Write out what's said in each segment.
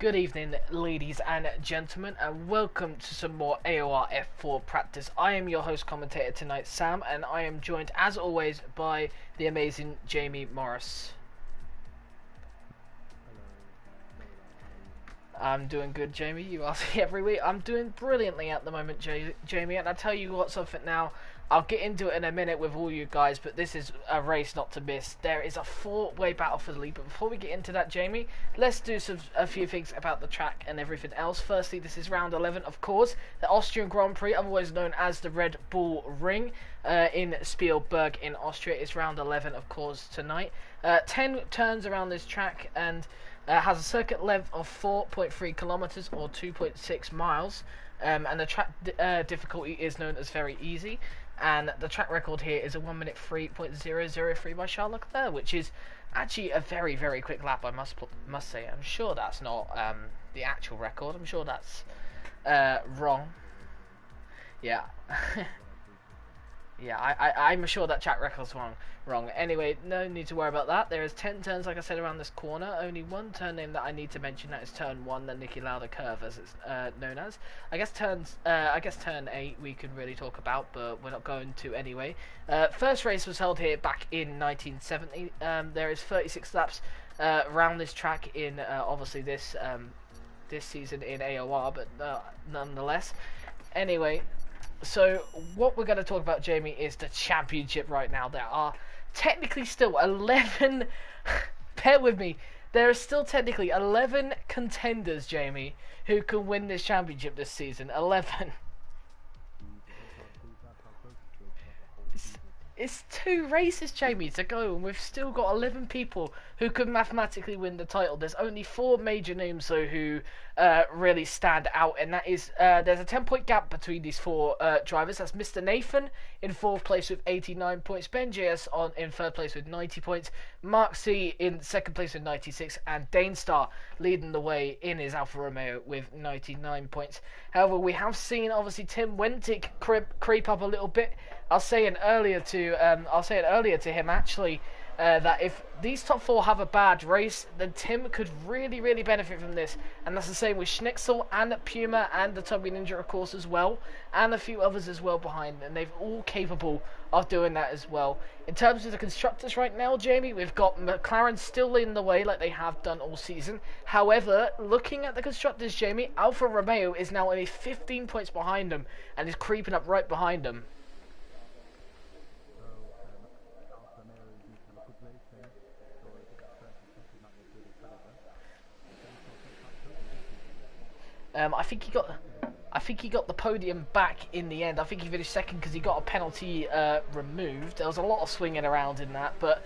Good evening, ladies and gentlemen, and welcome to some more AOR F4 practice. I am your host commentator tonight, Sam, and I am joined, as always, by the amazing Jamie Morris. I'm doing good, Jamie. You ask me every week. I'm doing brilliantly at the moment, Jamie, and I'll tell you what, something now. I'll get into it in a minute with all you guys, but this is a race not to miss. There is a four-way battle for the lead, but before we get into that, Jamie, let's do a few things about the track and everything else. Firstly, this is round 11, of course, the Austrian Grand Prix, otherwise known as the Red Bull Ring, in Spielberg in Austria. It's round 11, of course, tonight. 10 turns around this track, and has a circuit length of 4.3 kilometers or 2.6 miles, and the track difficulty is known as very easy. And the track record here is a 1 minute 3.003 by Charles Leclerc, which is actually a very, very quick lap, I must say. I'm sure that's not the actual record. I'm sure that's wrong. Yeah. Yeah, I'm sure that track record's wrong. Anyway, no need to worry about that. There is 10 turns, like I said, around this corner. Only one turn name that I need to mention, that is turn 1, the Niki Lauda curve, as it's known as. I guess turn 8 we can really talk about, but we're not going to anyway. First race was held here back in 1970. There is 36 laps around this track in obviously this season in AOR, but nonetheless. Anyway. So what we're going to talk about, Jamie, is the championship right now. There are technically still 11 bear with me, there are still technically 11 contenders, Jamie, who can win this championship this season. 11. It's 2 races, Jamie, to go, and we've still got 11 people who could mathematically win the title. There's only 4 major names, though, who really stand out, and that is, there's a 10-point gap between these 4 drivers. That's Mr. Nathan in 4th place with 89 points, Ben JS in 3rd place with 90 points, Mark C in 2nd place with 96, and Dane Star leading the way in his Alfa Romeo with 99 points. However, we have seen, obviously, Tim Wentic creep up a little bit. I was saying earlier to him, actually, that if these top 4 have a bad race, then Tim could really, really benefit from this. And that's the same with Schnitzel and Puma and the Tubby Ninja, of course, as well, and a few others as well behind, and they're all capable of doing that as well. In terms of the constructors right now, Jamie, we've got McLaren still in the way like they have done all season. However, looking at the constructors, Jamie, Alfa Romeo is now only 15 points behind them and is creeping up right behind them. I think he got the podium back in the end. I think he finished 2nd because he got a penalty removed. There was a lot of swinging around in that, but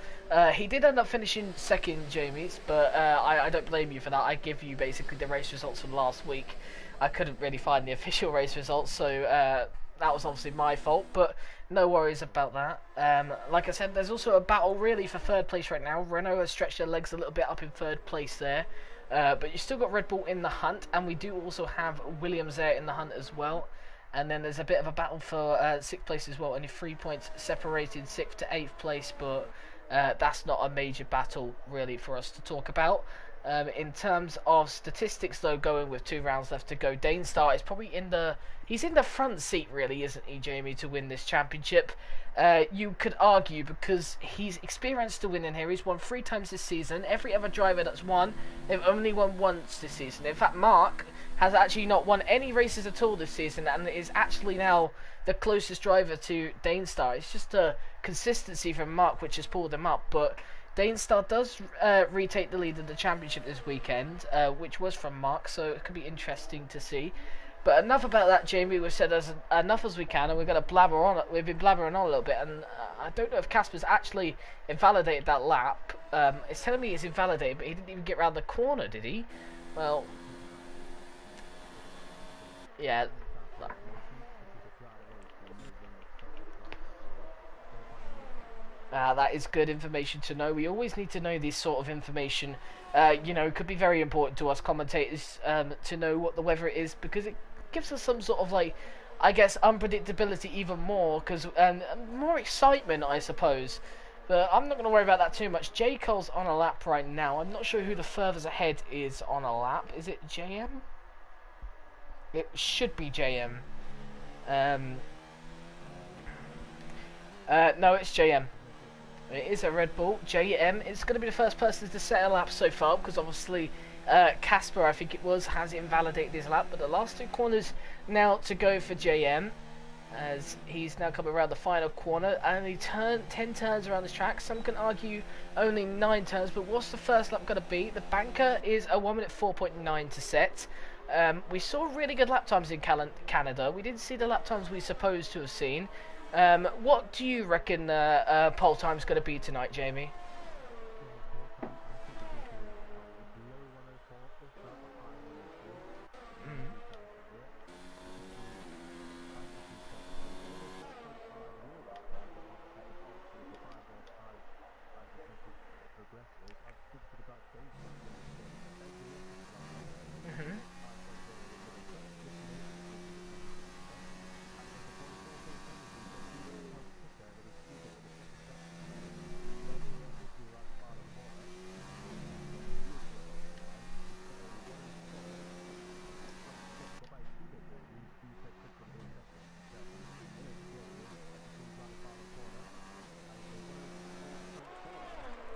he did end up finishing 2nd, James. But I don't blame you for that. I give you basically the race results from last week. I couldn't really find the official race results, so that was obviously my fault. But no worries about that. Like I said, there's also a battle really for 3rd place right now. Renault has stretched their legs a little bit up in 3rd place there. But you still got Red Bull in the hunt, and we do also have Williams there in the hunt as well. And then there's a bit of a battle for 6th place as well, only 3 points separated 6th to 8th place, but that's not a major battle really for us to talk about. In terms of statistics, though, going with 2 rounds left to go, Dane Star is probably in the front seat, really, isn't he, Jamie, to win this championship? You could argue, because he's experienced to win in here. He's won 3 times this season. Every other driver that's won, they've only won once this season. In fact, Mark has actually not won any races at all this season, and is actually now the closest driver to Dane Star. It's just a consistency from Mark which has pulled him up, but Dane Star does retake the lead of the championship this weekend, which was from Mark, so it could be interesting to see. But enough about that, Jamie. We've said enough as we can, and we're going to blabber on. We've been blabbering on a little bit, and I don't know if Casper's actually invalidated that lap. It's telling me it's invalidated, but he didn't even get around the corner, did he? Well, yeah. That is good information to know. We always need to know this sort of information. You know, could be very important to us commentators to know what the weather is, because it gives us some sort of, like, I guess, unpredictability even more, because more excitement, I suppose. But I'm not going to worry about that too much. J. Cole's on a lap right now. I'm not sure who the furthest ahead is on a lap. Is it JM? It should be JM. No, it's JM. It is a Red Bull. JM is going to be the first person to set a lap so far, because obviously Casper, I think it was, has invalidated his lap. But the last two corners now to go for JM, as he's now coming around the final corner. Only 10 turns around this track. Some can argue only 9 turns, but what's the first lap going to be? The banker is a 1 minute 4.9 to set. We saw really good lap times in Canada. We didn't see the lap times we supposed to have seen. What do you reckon pole time's going to be tonight, Jamie?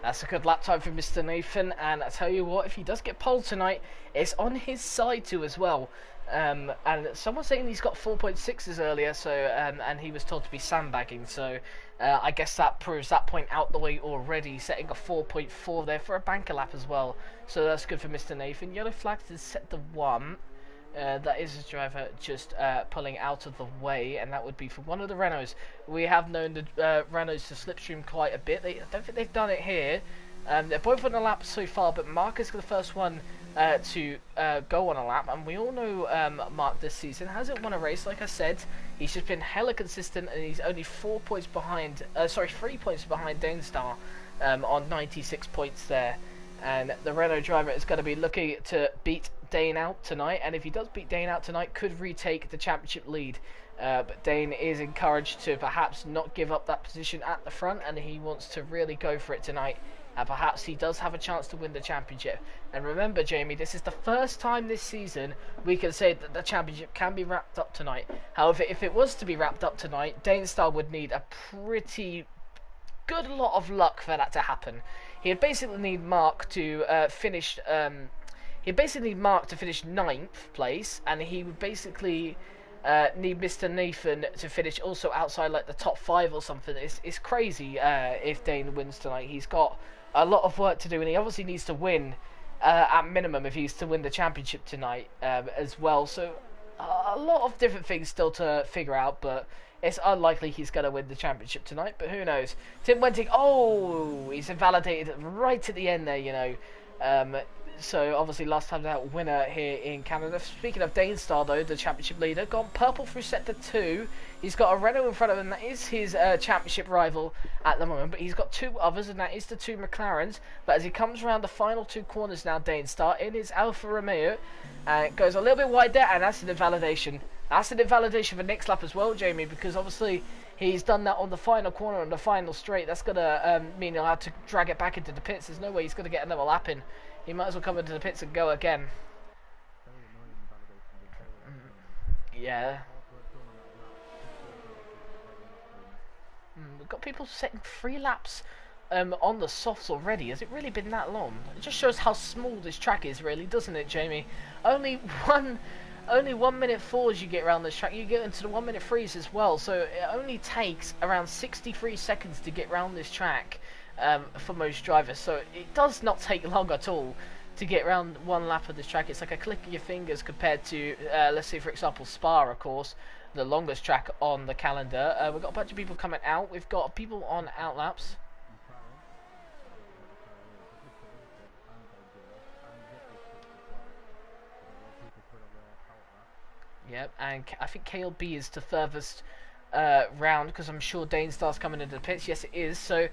That's a good lap time for Mr. Nathan, and I tell you what, if he does get pole tonight, it's on his side too as well. And someone saying he's got 4.6s earlier, so and he was told to be sandbagging, so I guess that proves that point out the way already, setting a 4.4 there for a banker lap as well. So that's good for Mr. Nathan. Yellow flag to set the 1. That is his driver just pulling out of the way, and that would be for one of the Renaults. We have known the Renaults to slipstream quite a bit. I don't think they've done it here. They're both on a lap so far, but Mark is the first one to go on a lap, and we all know Mark this season hasn't won a race. Like I said, he's just been hella consistent, and he's only 3 points behind Danestar on 96 points there. And the Renault driver is going to be looking to beat Dane out tonight, and if he does beat Dane out tonight, could retake the championship lead. But Dane is encouraged to perhaps not give up that position at the front, and he wants to really go for it tonight. And perhaps he does have a chance to win the championship. And remember, Jamie, this is the first time this season we can say that the championship can be wrapped up tonight. However, if it was to be wrapped up tonight, Danestar would need a pretty good lot of luck for that to happen. He'd basically need Mark to finish. He'd basically need Mark to finish 9th place, and he would basically need Mr. Nathan to finish also outside like the top 5 or something. It's crazy if Dane wins tonight. He's got a lot of work to do, and he obviously needs to win at minimum if he's to win the championship tonight as well. So a lot of different things still to figure out, but it's unlikely he's going to win the championship tonight, but who knows. Tim Wenting, oh, he's invalidated right at the end there, you know. So obviously last time out winner here in Canada. Speaking of Danestar though, the championship leader, gone purple through sector 2. He's got a Renault in front of him, that is his championship rival at the moment, but he's got 2 others, and that is the 2 McLarens. But as he comes around the final 2 corners now, Danestar in his Alfa Romeo, goes a little bit wide there, and that's an invalidation. That's an invalidation for next lap as well, Jamie, because obviously he's done that on the final corner on the final straight. That's going to mean he'll have to drag it back into the pits. There's no way he's going to get another lap in. He might as well come into the pits and go again. Yeah. We've got people setting 3 laps on the softs already. Has it really been that long? It just shows how small this track is, really, doesn't it, Jamie? Only 1 minute 4s you get around this track. You get into the 1 minute 3s as well. So it only takes around 63 seconds to get around this track for most drivers. So it does not take long at all to get around 1 lap of this track. It's like a click of your fingers compared to, let's say, for example, Spa, of course, the longest track on the calendar. We've got a bunch of people coming out. We've got people on out laps. Yep, and I think KLB is the furthest round, because I'm sure Danestar's coming into the pits. Yes, it is. So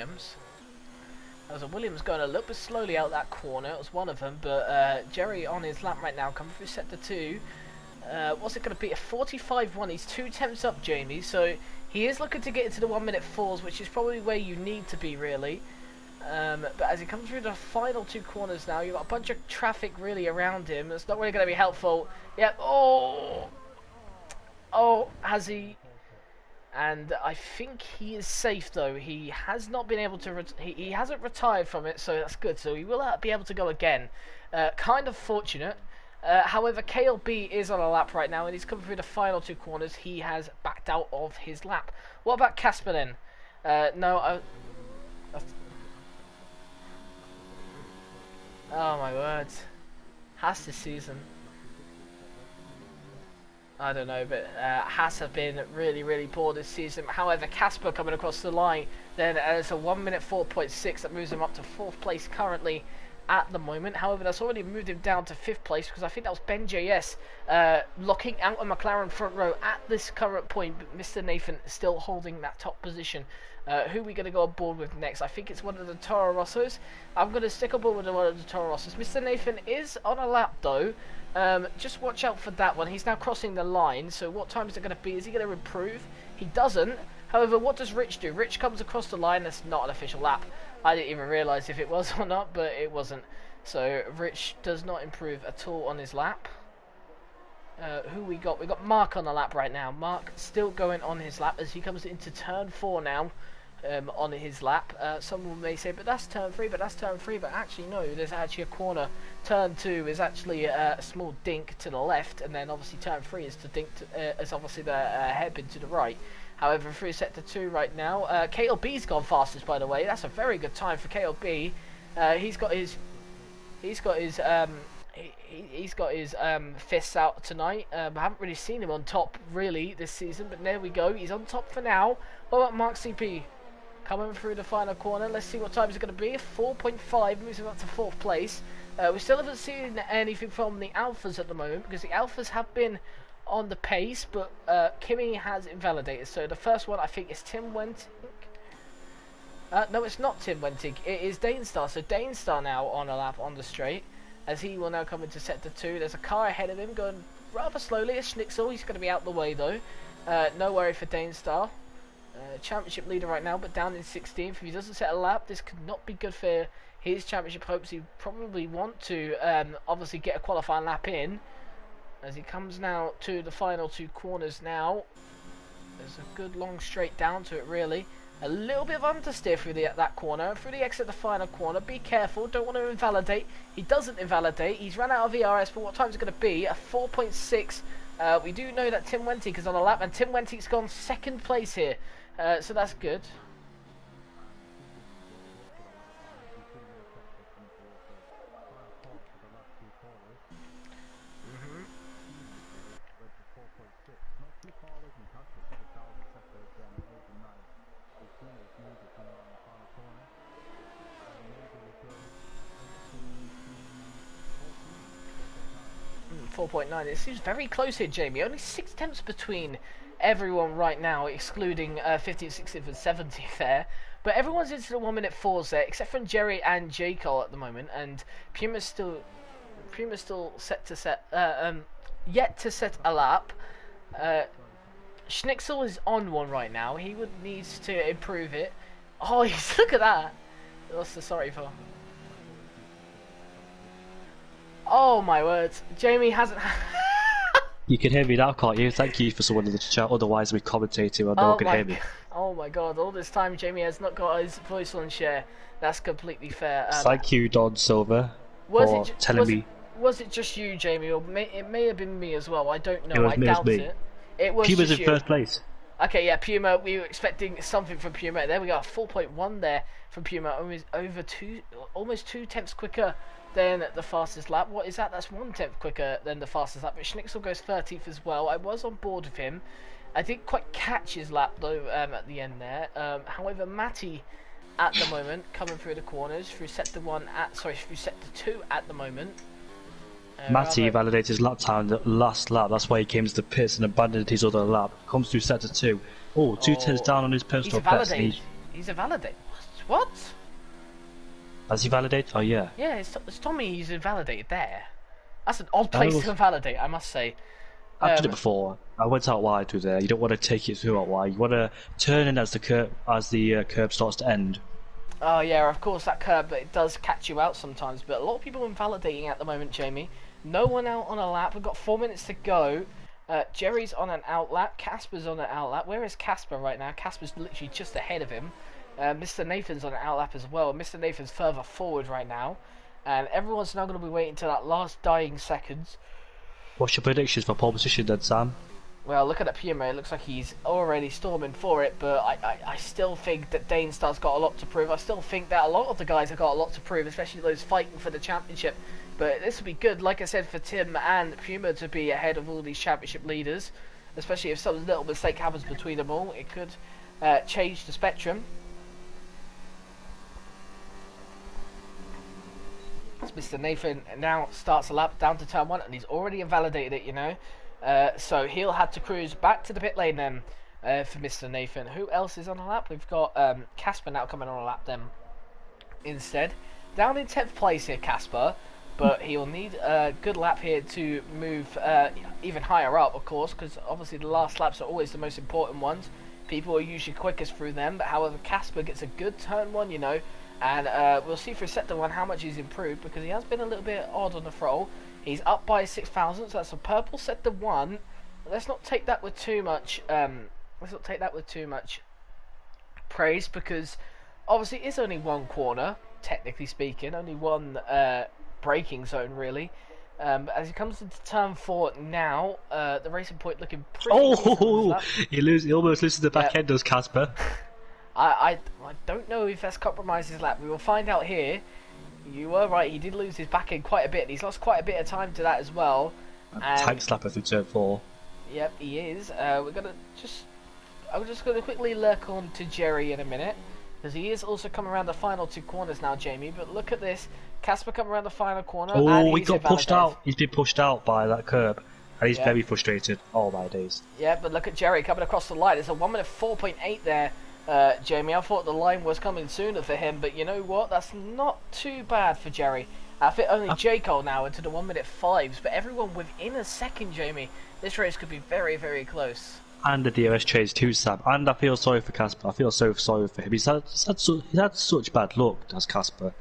Williams. That was a Williams going a little bit slowly out that corner. It was one of them, but Jerry on his lap right now, coming through sector 2. What's it going to be? A 45-1. He's 2 tenths up, Jamie. So he is looking to get into the 1 minute 4s, which is probably where you need to be, really. But as he comes through the final 2 corners now, you've got a bunch of traffic really around him. It's not really going to be helpful. Yep. Oh, has he? And I think he is safe, though. He has not been able to... He hasn't retired from it, so that's good. So he will be able to go again. Kind of fortunate. However, KLB is on a lap right now, and he's coming through the final 2 corners. He has backed out of his lap. What about Casper, then? No, oh, my words. Haas this season. I don't know, but Haas have been really, really poor this season. However, Casper coming across the line, then it's a 1 minute 4.6 that moves him up to 4th place currently at the moment. However, that's already moved him down to 5th place, because I think that was Ben JS locking out a McLaren front row at this current point, but Mr. Nathan still holding that top position. Who are we going to go on board with next? I think it's one of the Toro Rossos. I'm going to stick on board with one of the Toro Rossos. Mr. Nathan is on a lap, though. Just watch out for that one. He's now crossing the line, so what time is it going to be? Is he going to improve? He doesn't. However, what does Rich do? Rich comes across the line. That's not an official lap. I didn't even realise if it was or not, but it wasn't. So Rich does not improve at all on his lap. Who we got? We got Mark on the lap right now. Mark still going on his lap as he comes into turn 4 now. On his lap. Someone may say, but that's turn 3, but actually no, there's actually a corner. Turn 2 is actually a small dink to the left, and then obviously turn 3 is is obviously the hairpin to the right. However, through sector 2 right now, KLB's gone fastest, by the way. That's a very good time for KLB. He's got his fists out tonight. I haven't really seen him on top really this season, but there we go. He's on top for now. What about Mark CP? Coming through the final corner. Let's see what time it's going to be. 4.5 moves him up to 4th place. We still haven't seen anything from the Alphas at the moment, because the Alphas have been on the pace, but Kimi has invalidated. So the first one I think is Tim Wenting. No, it's not Tim Wenting. It is Danestar. So Danestar now on a lap on the straight, as he will now come into sector 2. There's a car ahead of him going rather slowly. It's Schnitzel. He's going to be out the way though. No worry for Danestar. Championship leader right now, but down in 16th. If he doesn't set a lap, this could not be good for his championship hopes. He probably want to obviously get a qualifying lap in, as he comes now to the final 2 corners now. There's a good long straight down to it really. A little bit of understeer through that corner, through the exit of the final corner. Be careful, don't want to invalidate. He doesn't invalidate. He's run out of ERS, but what time is it going to be? A 4.6. We do know that Tim Wentic is on a lap, and Tim Wentic's gone 2nd place here. So that's good. Mm-hmm. 4.9. It seems very close here, Jamie. Only 6 tenths between everyone right now, excluding 15th, 16th, and 17th there. But everyone's into the 1 minute 4s there, except from Jerry and J. Cole at the moment. And Puma's still yet to set a lap. Schnitzel is on one right now. He would need to improve it. Oh, look at that. What's the sorry for? Oh my words, Jamie hasn't. You can hear me now, can't you? Thank you for someone in the chat. Otherwise, we commentating and no one can hear me. Oh my god! All this time, Jamie has not got his voice on share. That's completely fair. Thank you, Don Silver, for telling me. Was it just you, Jamie, or it may have been me as well? I don't know. I doubt it. It was Puma's just in 1st place. Okay, yeah, Puma. We were expecting something from Puma. There we go. 4.1 there from Puma. Almost 2 tenths quicker than the fastest lap. What is that? That's 1 tenth quicker than the fastest lap. But Schnitzel goes 13th as well. I was on board with him. I didn't quite catch his lap though at the end there. However, Matty at the moment coming through the corners through sector 2 at the moment. Matty validated his lap time the last lap. That's why he came to the pits and abandoned his other lap. Comes through sector 2. Oh, 2 tenths down on his personal best. He's a validate. What? Has he validated? Oh yeah. Yeah, it's Tommy who's invalidated there. That's an odd place to invalidate, I must say. I've done it before. I went out wide with there. You don't want to take it through out wide. You want to turn in as the curb starts to end. Oh yeah, of course that curb, it does catch you out sometimes. But a lot of people invalidating at the moment, Jamie. No one out on a lap. We've got 4 minutes to go. Jerry's on an out lap. Casper's on an out lap. Where is Casper right now? Casper's literally just ahead of him. Mr. Nathan's on an out lap as well. Mr. Nathan's further forward right now. And everyone's now going to be waiting to that last dying seconds. What's your predictions for pole position then, Sam? Well, look at that Puma. It looks like he's already storming for it, but I still think that Danestar's got a lot to prove. I still think that a lot of the guys have got a lot to prove, especially those fighting for the championship. But this would be good, like I said, for Tim and Puma to be ahead of all these championship leaders, especially if some little mistake happens between them all. It could change the spectrum. As Mr. Nathan now starts a lap down to turn 1, and he's already invalidated it, you know. So he'll have to cruise back to the pit lane then for Mr. Nathan. Who else is on a lap? We've got Casper now coming on a lap then instead. Down in 10th place here, Casper. But he'll need a good lap here to move even higher up, of course, because obviously the last laps are always the most important ones. People are usually quickest through them, but however, Casper gets a good turn 1, you know. And we'll see for Sector 1 how much he's improved, because he has been a little bit odd on the throttle. He's up by 6,000, so that's a purple Sector 1. Let's not take that with too much. Praise, because obviously it's only one corner, technically speaking, only one braking zone really. As he comes into turn 4 now, the racing point looking pretty. Oh, he almost loses the back end, does Casper? I don't know if that's compromised his lap. We will find out here. You were right, he did lose his back end quite a bit. He's lost quite a bit of time to that as well. Tank slapper through turn 4. Yep, he is. I'm just gonna quickly lurk on to Jerry in a minute, because he is also coming around the final 2 corners now, Jamie. But look at this, Casper coming around the final corner. Oh, and he got pushed out. He's been pushed out by that curb. And he's very frustrated. Oh my days. Yeah, but look at Jerry coming across the line. It's a 1 minute 4.8 there. Jamie, I thought the line was coming sooner for him, but you know what? That's not too bad for Jerry. I think only J. Cole now into the 1 minute 5s, but everyone within a second, Jamie. This race could be very, very close. And the DRS chase too, Sam. And I feel sorry for Casper. I feel so sorry for him. He's had such bad luck, as Casper.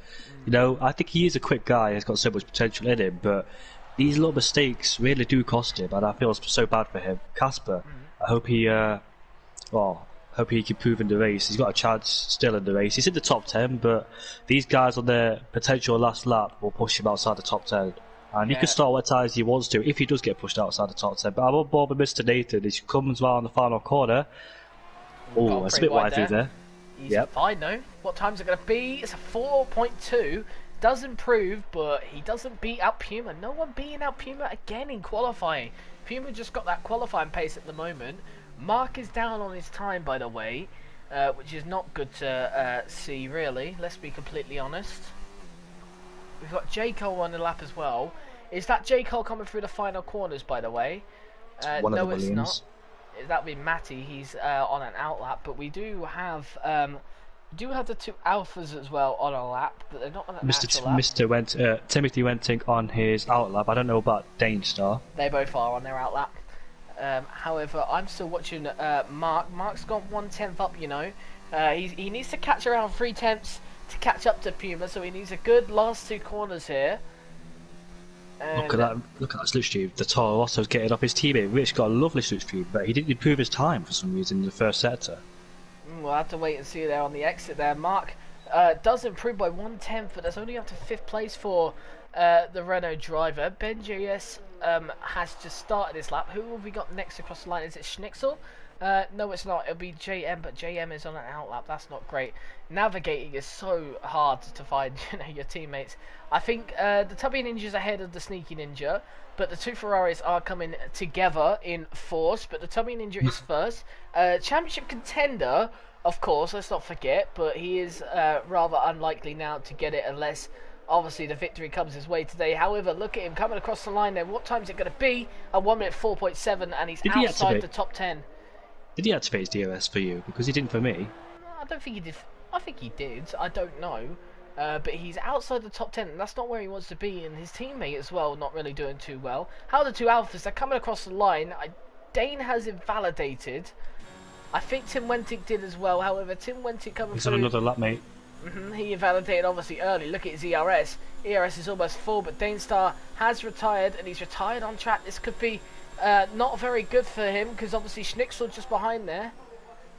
You know, I think he is a quick guy. He's got so much potential in him, but these little mistakes really do cost him, and I feel so bad for him. Casper, I hope he, hope he can prove in the race. He's got a chance still in the race. He's in the top 10, but these guys on their potential last lap will push him outside the top 10. And he can start what tires he wants to if he does get pushed outside the top 10. But I'm on board with Mr. Nathan. He comes round the final corner. Oh, it's a bit wide through there. He's fine though. What time's it going to be? It's a 4.2. Does improve, but he doesn't beat out Puma. No one beating out Puma again in qualifying. Puma just got that qualifying pace at the moment. Mark is down on his time, by the way, which is not good to see, really. Let's be completely honest. We've got J. Cole on the lap as well. Is that J. Cole coming through the final corners, by the way? No, it's not. That would be Matty. He's on an out lap, but we do have the 2 alphas as well on a lap, but they're not on an actual lap. Timothy Wenting on his out lap. I don't know about Danestar. They both are on their out lap. However, I'm still watching Mark. Mark's got 1/10 up, you know. He needs to catch around 3/10 to catch up to Puma, so he needs a good last 2 corners here. Look at that slipstream. The Toro Rosso's getting off his teammate. Rich got a lovely slipstream, but he didn't improve his time for some reason in the first sector. We'll have to wait and see there on the exit there. Mark does improve by 1/10, but that's only up to 5th place for the Renault driver. Ben JS has just started this lap. Who have we got next across the line? Is it Schnitzel? No, it's not. It'll be JM, but JM is on an out lap. That's not great. Navigating is so hard to find, you know, your teammates. I think the Tubby Ninja's ahead of the Sneaky Ninja, but the 2 Ferraris are coming together in force. But the Tubby Ninja is first. Championship contender, of course, let's not forget, but he is rather unlikely now to get it unless obviously the victory comes his way today. However, look at him coming across the line there. What time is it going to be? A 1 minute 4.7, and he's outside the top 10. Did he activate his DRS for you? Because he didn't for me. I don't think he did. I think he did. I don't know. But he's outside the top 10, and that's not where he wants to be, and his teammate as well not really doing too well. How are the two alphas? They're coming across the line. Dane has invalidated. I think Tim Wentic did as well. However, Tim Wentic coming He's through... on another lap, mate. He invalidated obviously early. Look at his ERS. ERS is almost full, but Danestar has retired, and he's retired on track. This could be not very good for him, because obviously Schnicksel just behind there.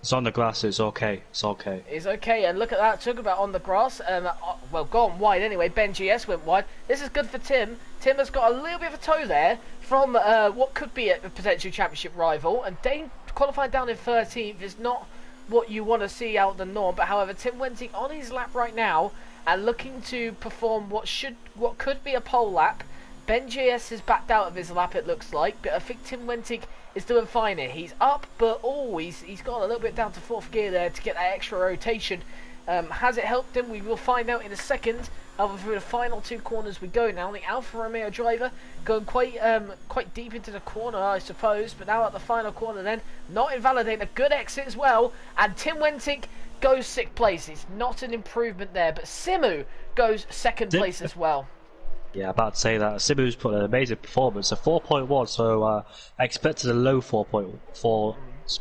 It's on the grass, it's okay. It's okay. Is okay, and look at that. Talk about on the grass. Well, gone wide anyway. Ben GS went wide. This is good for Tim. Tim has got a little bit of a toe there from what could be a potential championship rival. And Dane qualifying down in 13th is not what you want to see out of the norm. But however, Tim Wentic on his lap right now and looking to perform what could be a pole lap. Ben GS has backed out of his lap, it looks like, but I think Tim Wentic is doing fine here. He's up, but he's got a little bit down to 4th gear there to get that extra rotation. Has it helped him? We will find out in a second. However, through the final 2 corners we go now. The Alfa Romeo driver going quite deep into the corner, I suppose, but now at the final corner then, not invalidating, a good exit as well, and Tim Wentic goes 6th place. It's not an improvement there, but Simu goes 2nd place as well. Yeah, about to say that. Simu's put an amazing performance, a 4.1, so I expected a low 4.4,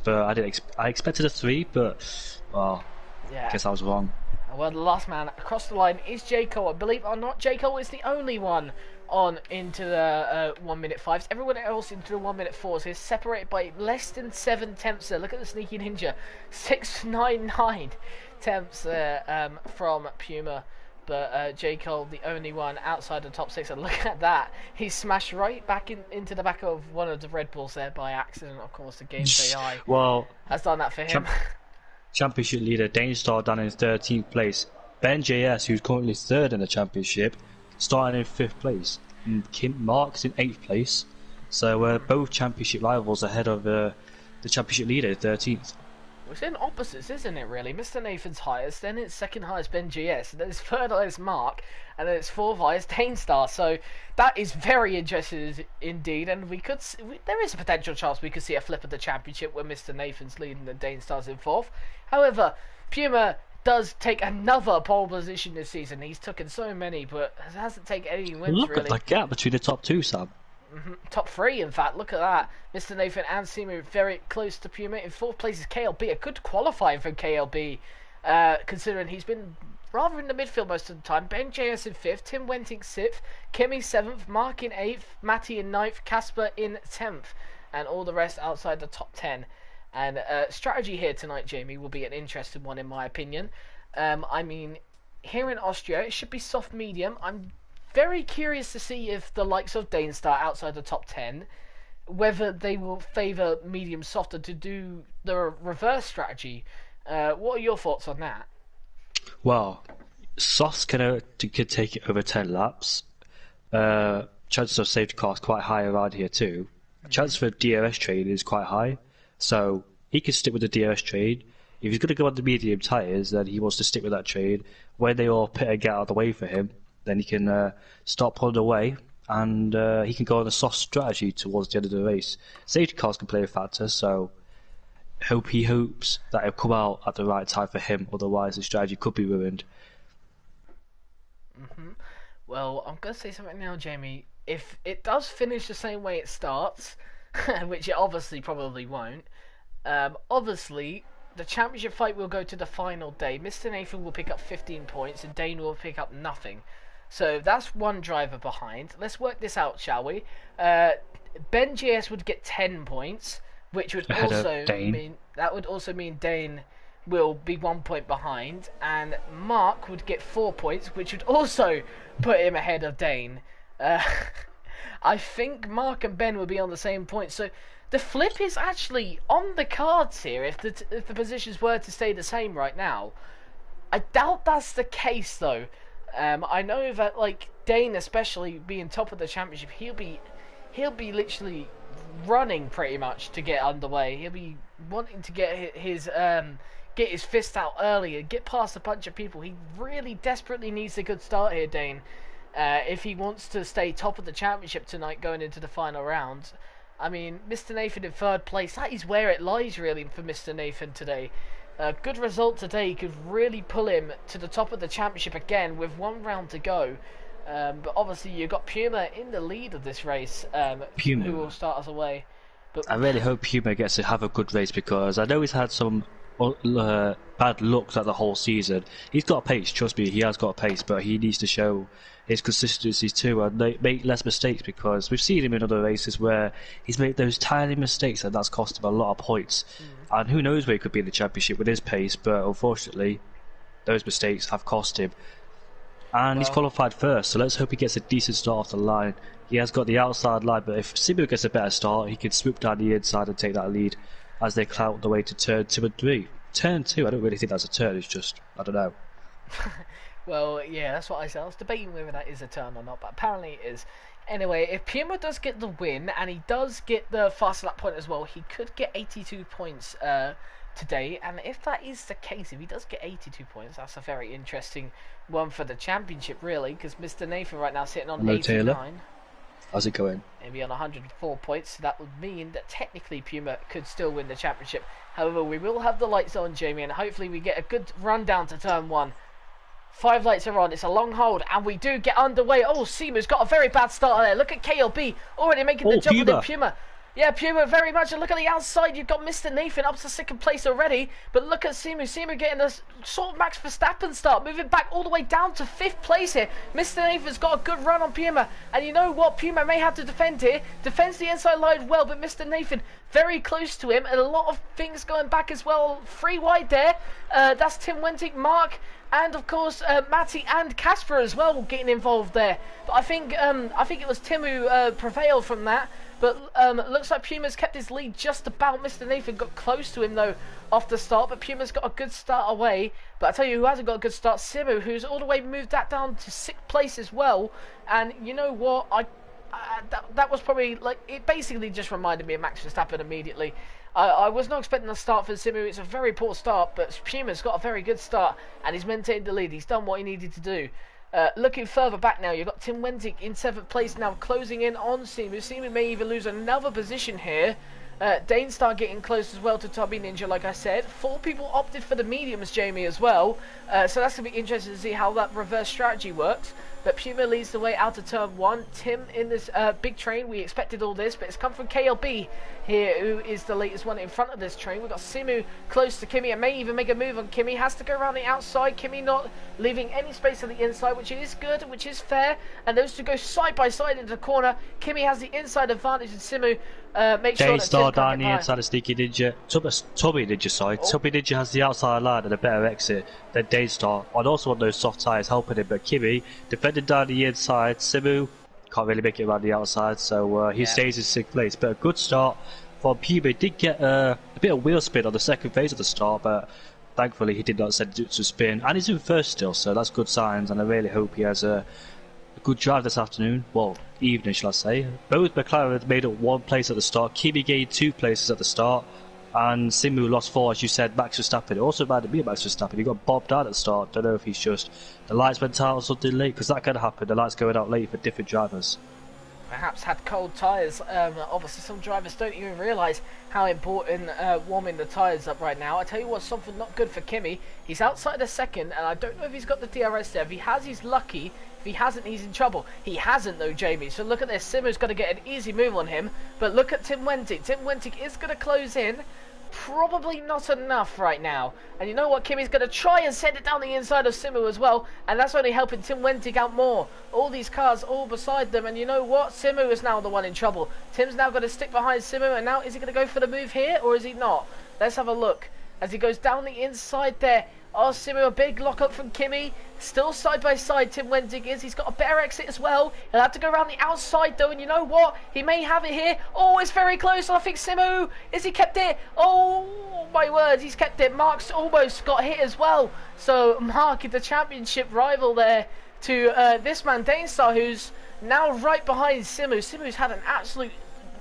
but I expected a 3, but, well, yeah. I guess I was wrong. Well, the last man across the line is J. Cole. I believe it or not, J. Cole is the only one on into the 1 minute 5s. Everyone else into the 1 minute 4s is separated by less than 7 tenths there. Look at the sneaky ninja. 699 tenths there from Puma. But J. Cole, the only one outside the top 6. And look at that. He smashed right back into the back of one of the Red Bulls there by accident. Of course, the game's AI has done that for him. Championship leader Danestar down in 13th place. Ben JS, who's currently 3rd in the championship, starting in 5th place. And Mark's in 8th place. So both championship rivals ahead of the championship leader, 13th. It's in opposites, isn't it, really? Mr. Nathan's highest, then it's 2nd highest Ben GS, and then it's 3rd highest Mark, and then it's 4th highest Danestar. So that is very interesting indeed, and there is a potential chance we could see a flip of the championship where Mr. Nathan's leading and Danestar's in 4th. However, Puma does take another pole position this season. He's taken so many, but hasn't taken any wins, Look really. at that gap between the top 2, Sam. Top 3, in fact. Look at that. Mr. Nathan and Simu very close to Puma. In 4th place is KLB. A good qualifying from KLB, considering he's been rather in the midfield most of the time. Ben JS in 5th, Tim Wentic 6th, Kimmy 7th, Mark in 8th, Matty in 9th, Casper in 10th, and all the rest outside the top 10. And strategy here tonight, Jamie, will be an interesting one in my opinion. I mean, here in Austria, it should be soft medium. I'm very curious to see if the likes of Danestar outside the top 10, whether they will favour medium softer to do the reverse strategy. What are your thoughts on that? Well, softs could take it over 10 laps. Chances of safety cars quite high around here too. Chance for DRS trade is quite high, so he can stick with the DRS trade. If he's going to go on the medium tyres, then he wants to stick with that trade. When they all pit and get out of the way for him, then he can start pulling away, and he can go on a soft strategy towards the end of the race. Safety cars can play a factor, so he hopes that it'll come out at the right time for him, otherwise the strategy could be ruined. Well, I'm going to say something now, Jamie. If it does finish the same way it starts, which it obviously probably won't, obviously the championship fight will go to the final day. Mr. Nathan will pick up 15 points and Dane will pick up nothing. So that's one driver behind. Let's work this out, shall we? Ben GS would get 10 points, which would also mean Dane will be 1 point behind, and Mark would get 4 points, which would also put him ahead of Dane. I think Mark and Ben will be on the same point. So the flip is actually on the cards here. If the positions were to stay the same right now, I doubt that's the case though. I know that like Dane, especially being top of the championship, he'll be literally running pretty much to get underway. He'll be wanting to get his fist out early and get past a bunch of people. He really desperately needs a good start here, Dane, if he wants to stay top of the championship tonight going into the final round. I mean, Mr. Nathan in 3rd place, that is where it lies really for Mr. Nathan today. A good result today could really pull him to the top of the championship again with 1 round to go. But obviously you've got Puma in the lead of this race, Puma. who will start us away. But I really hope Puma gets to have a good race, because I know he's had some bad luck throughout the whole season. He's got a pace, trust me, he has got a pace, but he needs to show his consistency too and make less mistakes, because we've seen him in other races where he's made those tiny mistakes and that's cost him a lot of points. And who knows where he could be in the championship with his pace, but unfortunately those mistakes have cost him. And he's qualified first, so let's hope he gets a decent start off the line. He has got the outside line, but if Simu gets a better start, he can swoop down the inside and take that lead as they clout the way to turn 2 and 3. Turn 2, I don't really think that's a turn, it's just, I don't know. Well, yeah, that's what I said. I was debating whether that is a turn or not, but apparently it is. Anyway, if Puma does get the win, and he does get the fast lap point as well, he could get 82 points today. And if that is the case, if he does get 82 points, that's a very interesting one for the championship, really, because Mr. Nathan right now sitting on Hello, 89. Taylor. How's it going? Maybe on 104 points, so that would mean that technically Puma could still win the championship. However, we will have the lights on, Jamie, and hopefully we get a good run down to turn 1. 5 lights are on, it's a long hold, and we do get underway. Oh, Simu's got a very bad start there. Look at KLB already making the jump with Puma. Yeah, Puma very much. And look at the outside. You've got Mr. Nathan up to 2nd place already. But look at Simu. Simu getting a sort of Max Verstappen start. Moving back all the way down to 5th place here. Mr. Nathan's got a good run on Puma. And you know what? Puma may have to defend here. Defends the inside line well. But Mr. Nathan very close to him. And a lot of things going back as well. 3 wide there. That's Tim Wentic, Mark, and of course Matty and Casper as well getting involved there. But I think it was Tim who prevailed from that. But looks like Puma's kept his lead just about. Mr. Nathan got close to him though off the start, but Puma's got a good start away. But I tell you who hasn't got a good start, Simu, who's all the way moved that down to 6th place as well. And you know what, that was probably, like, it basically just reminded me of Max Verstappen immediately. I was not expecting a start for Simu. It's a very poor start, but Puma's got a very good start and he's maintained the lead. He's done what he needed to do. Looking further back now, you've got Tim Wentic in 7th place now, closing in on Simu. Simu may even lose another position here. Danestar getting close as well to Tubby Ninja, like I said. 4 people opted for the mediums, Jamie, as well. So that's going to be interesting to see how that reverse strategy works. But Puma leads the way out of turn 1. Tim in this big train. We expected all this, but it's come from KLB here, who is the latest one in front of this train. We've got Simu close to Kimi and may even make a move on Kimi. Has to go around the outside. Kimi not leaving any space on the inside, which is good, which is fair. And those two go side by side into the corner. Kimi has the inside advantage, and Simu makes sure that Tim down the inside of Sneaky Ninja. Tubby Ninja, sorry. Oh. Tubby Ninja has the outside line and a better exit than Danestar. And also on those soft tyres helping him, but Kimi defending down the inside. Simu can't really make it around the outside, so he stays in 6th place. But a good start from Puma. Did get a bit of wheel spin on the 2nd phase of the start, but thankfully he did not send it to spin. And he's in 1st still, so that's good signs, and I really hope he has a good drive this afternoon. Well, evening, shall I say. Both McLaren made up 1 place at the start. Kimi gained 2 places at the start, and Simu lost 4, as you said. Max Verstappen. It also reminded me of Max Verstappen. He got bobbed out at the start. Don't know if he's just the lights went out or something late, because that can happen. The lights going out late for different drivers. Perhaps had cold tyres. Obviously some drivers don't even realise how important warming the tyres up right now. I tell you what, something not good for Kimi. He's outside the 2nd, and I don't know if he's got the DRS there. If he has, he's lucky. If he hasn't, he's in trouble. He hasn't though, Jamie. So look at this. Simu's going to get an easy move on him. But look at Tim Wentic. Tim Wentic is going to close in. Probably not enough right now. And you know what? Kimi's going to try and send it down the inside of Simu as well. And that's only helping Tim Wentic out more. All these cars all beside them. And you know what? Simu is now the one in trouble. Tim's now going to stick behind Simu. And now is he going to go for the move here or is he not? Let's have a look. As he goes down the inside there. Oh, Simu, a big lock up from Kimi. Still side by side, Tim Wentic is. He's got a better exit as well. He'll have to go around the outside though, and you know what? He may have it here. Oh, it's very close. I think Simu, is he kept it? Oh, my word, he's kept it. Mark's almost got hit as well. So, Mark, the championship rival there to this man, Danestar, who's now right behind Simu. Simu's had an absolute,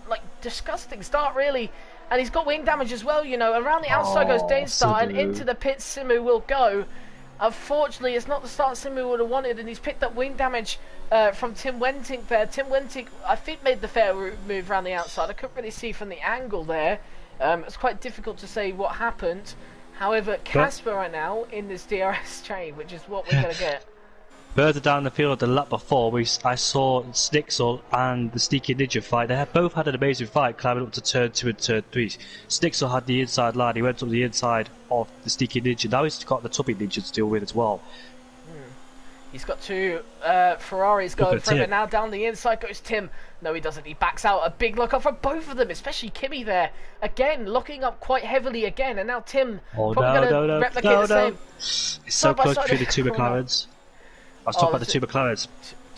like, disgusting start, really. And he's got wing damage as well, you know. Around the outside goes Danestar, and into the pit Simu will go. Unfortunately, it's not the start Simu would have wanted, and he's picked up wing damage from Tim Wentic there. Tim Wentic, I think, made the fair move around the outside. I couldn't really see from the angle there. It's quite difficult to say what happened. However, Casper right now in this DRS chain, which is what we're going to get. Further down the field, the lap before, I saw Snixel and the Sneaky Ninja fight. They had both had an amazing fight climbing up to turn 2 and turn 3. Snixel had the inside line, he went up the inside of the Sneaky Ninja. Now he's got the Tubby Ninja to deal with as well. He's got two Ferraris going for him, and now down the inside goes Tim. No, he doesn't. He backs out. A big lock up for both of them, especially Kimmy there. Again, locking up quite heavily again, and now Tim probably going to replicate the same. It's so close between the two McLarens. I was talking about the two McLarens.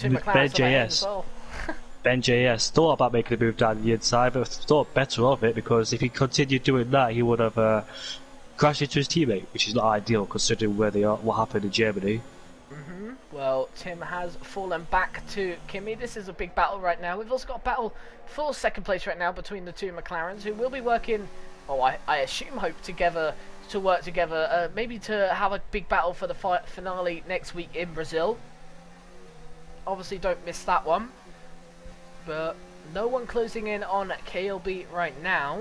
Ben JS. Well. Ben JS thought about making a move down the inside, but thought better of it, because if he continued doing that, he would have crashed into his teammate, which is not ideal considering where they are, what happened in Germany. Well, Tim has fallen back to Kimmy. This is a big battle right now. We've also got a battle for second place right now between the two McLarens, who will be working, I assume, to work together, maybe to have a big battle for the finale next week in Brazil. Obviously, don't miss that one. But no one closing in on KLB right now,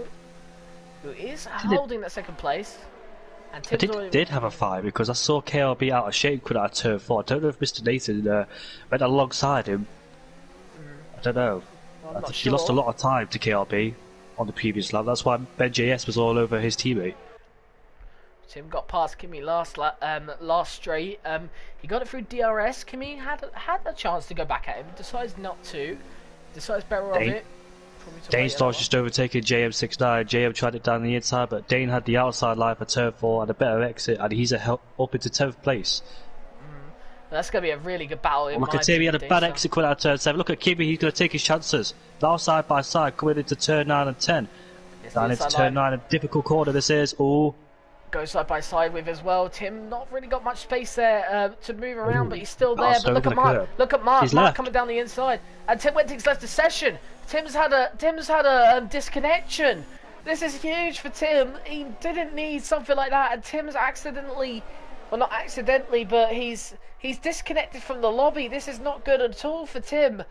who is holding that second place. And I did have a fight, because I saw KLB out of shape coming out of turn 4. I don't know if Mr. Nathan went alongside him. I don't know. Well, he lost a lot of time to KLB on the previous lap. That's why Ben JS was all over his teammate. Tim got past Kimmy last straight. He got it through DRS. Kimmy had a chance to go back at him. Decides not to. Decides better of it. Dane starts just overtaking JM69. JM tried it down the inside, but Dane had the outside line for turn 4 and a better exit, and he's up into 10th place. That's going to be a really good battle. Look at Timmy, he had a bad exit coming out of turn 7. Look at Kimmy, he's going to take his chances. Now side by side, coming into turn 9 and 10. Down into turn 9, a difficult corner this is. Ooh. Go side by side with as well. Tim not really got much space there to move around, but he's still there. But look at Mark. Look at Mark. Mark coming down the inside, and Tim Wenting's left the session. Tim's had a disconnection. This is huge for Tim. He didn't need something like that, and Tim's accidentally, well, not accidentally, but he's disconnected from the lobby. This is not good at all for Tim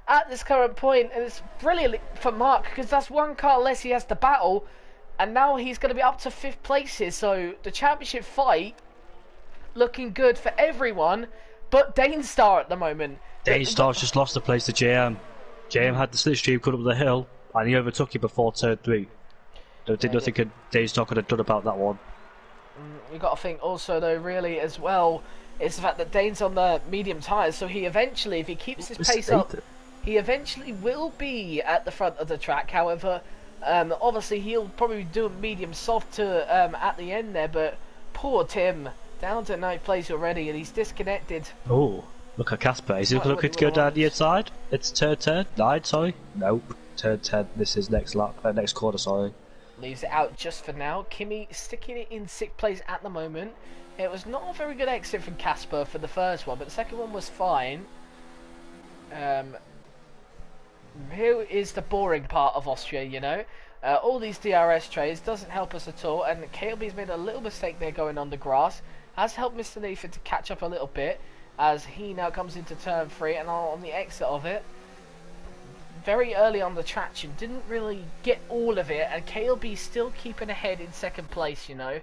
at this current point, and it's brilliant for Mark, because that's one car less he has to battle. And now he's going to be up to 5th places, so the championship fight looking good for everyone, but Danestar at the moment. Danestar's just lost the place to JM. JM had the slipstream coming up the hill, and he overtook him before turn 3. Don't think nothing Danestar could have done about that one. You got to think also, though, really as well, is the fact that Dane's on the medium tyres, so he eventually, if he keeps his pace up, he eventually will be at the front of the track. However, obviously he'll probably do a medium soft to at the end there, but poor Tim down to 9th place already, and he's disconnected. Oh, look at Casper. Is he looking to go down the inside? It's turn 10, 9, sorry. Nope, turn 10. This is next lap, next quarter, sorry. Leaves it out just for now. Kimmy sticking it in 6th place at the moment. It was not a very good exit from Casper for the first one, but the second one was fine. Here is the boring part of Austria, you know. All these DRS trays doesn't help us at all, and KLB's made a little mistake there going on the grass. Has helped Mr. Nathan to catch up a little bit as he now comes into turn 3 and on the exit of it. Very early on the traction, didn't really get all of it, and KLB still keeping ahead in 2nd place, you know.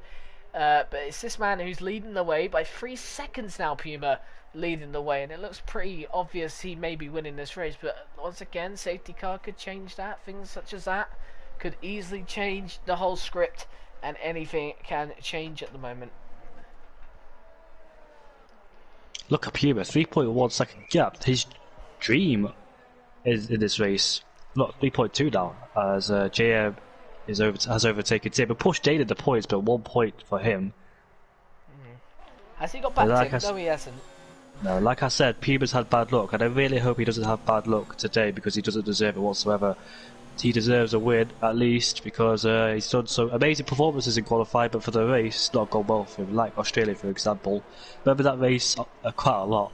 But it's this man who's leading the way by 3 seconds now, Puma leading the way, and it looks pretty obvious he may be winning this race, but once again, safety car could change that. Things such as that could easily change the whole script, and anything can change at the moment. Look at Puma, 3.1 second gap. His dream is in this race. Not 3.2 now, as JM has overtaken Tim, but pushed Dane in the points, but 1 point for him. Has he got back to him? No, he hasn't. No, like I said, Puma's had bad luck, and I really hope he doesn't have bad luck today, because he doesn't deserve it whatsoever. He deserves a win, at least, because he's done some amazing performances in qualifying, but for the race, it's not gone well for him, like Australia, for example. Remember that race quite a lot.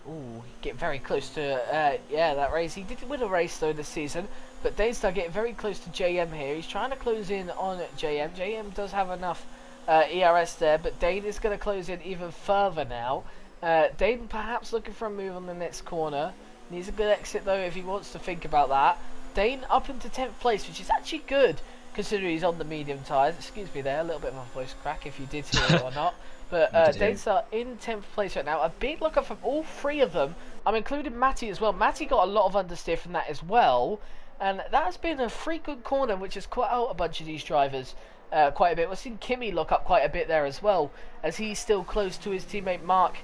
Ooh, get very close to, yeah, that race. He did win a race, though, this season, but Danestar getting very close to JM here. He's trying to close in on JM. JM does have enough ERS there, but Dane is going to close in even further now. Dane perhaps looking for a move on the next corner. Needs a good exit though if he wants to think about that. Dane up into 10th place, which is actually good considering he's on the medium tyres. Excuse me there, a little bit of a voice crack if you did hear it or not. But Dainstar in 10th place right now. A big looker from all three of them. I'm including Matty as well. Matty got a lot of understeer from that as well. And that has been a free good corner, which has caught out a bunch of these drivers quite a bit. We've seen Kimi look up quite a bit there as well, as he's still close to his teammate Mark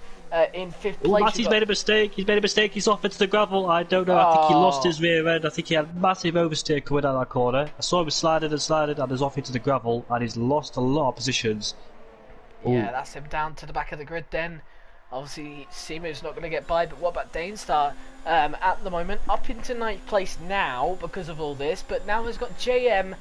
in 5th place. Matty's made a mistake. He's made a mistake. He's off into the gravel. I don't know. I think he lost his rear end. I think he had massive oversteer coming out of that corner. I saw him sliding and he's off into the gravel, and he's lost a lot of positions. Yeah, that's him down to the back of the grid then. Obviously, Simu's not going to get by, but what about Dainstar at the moment? Up into 9th place now because of all this, but now he's got JM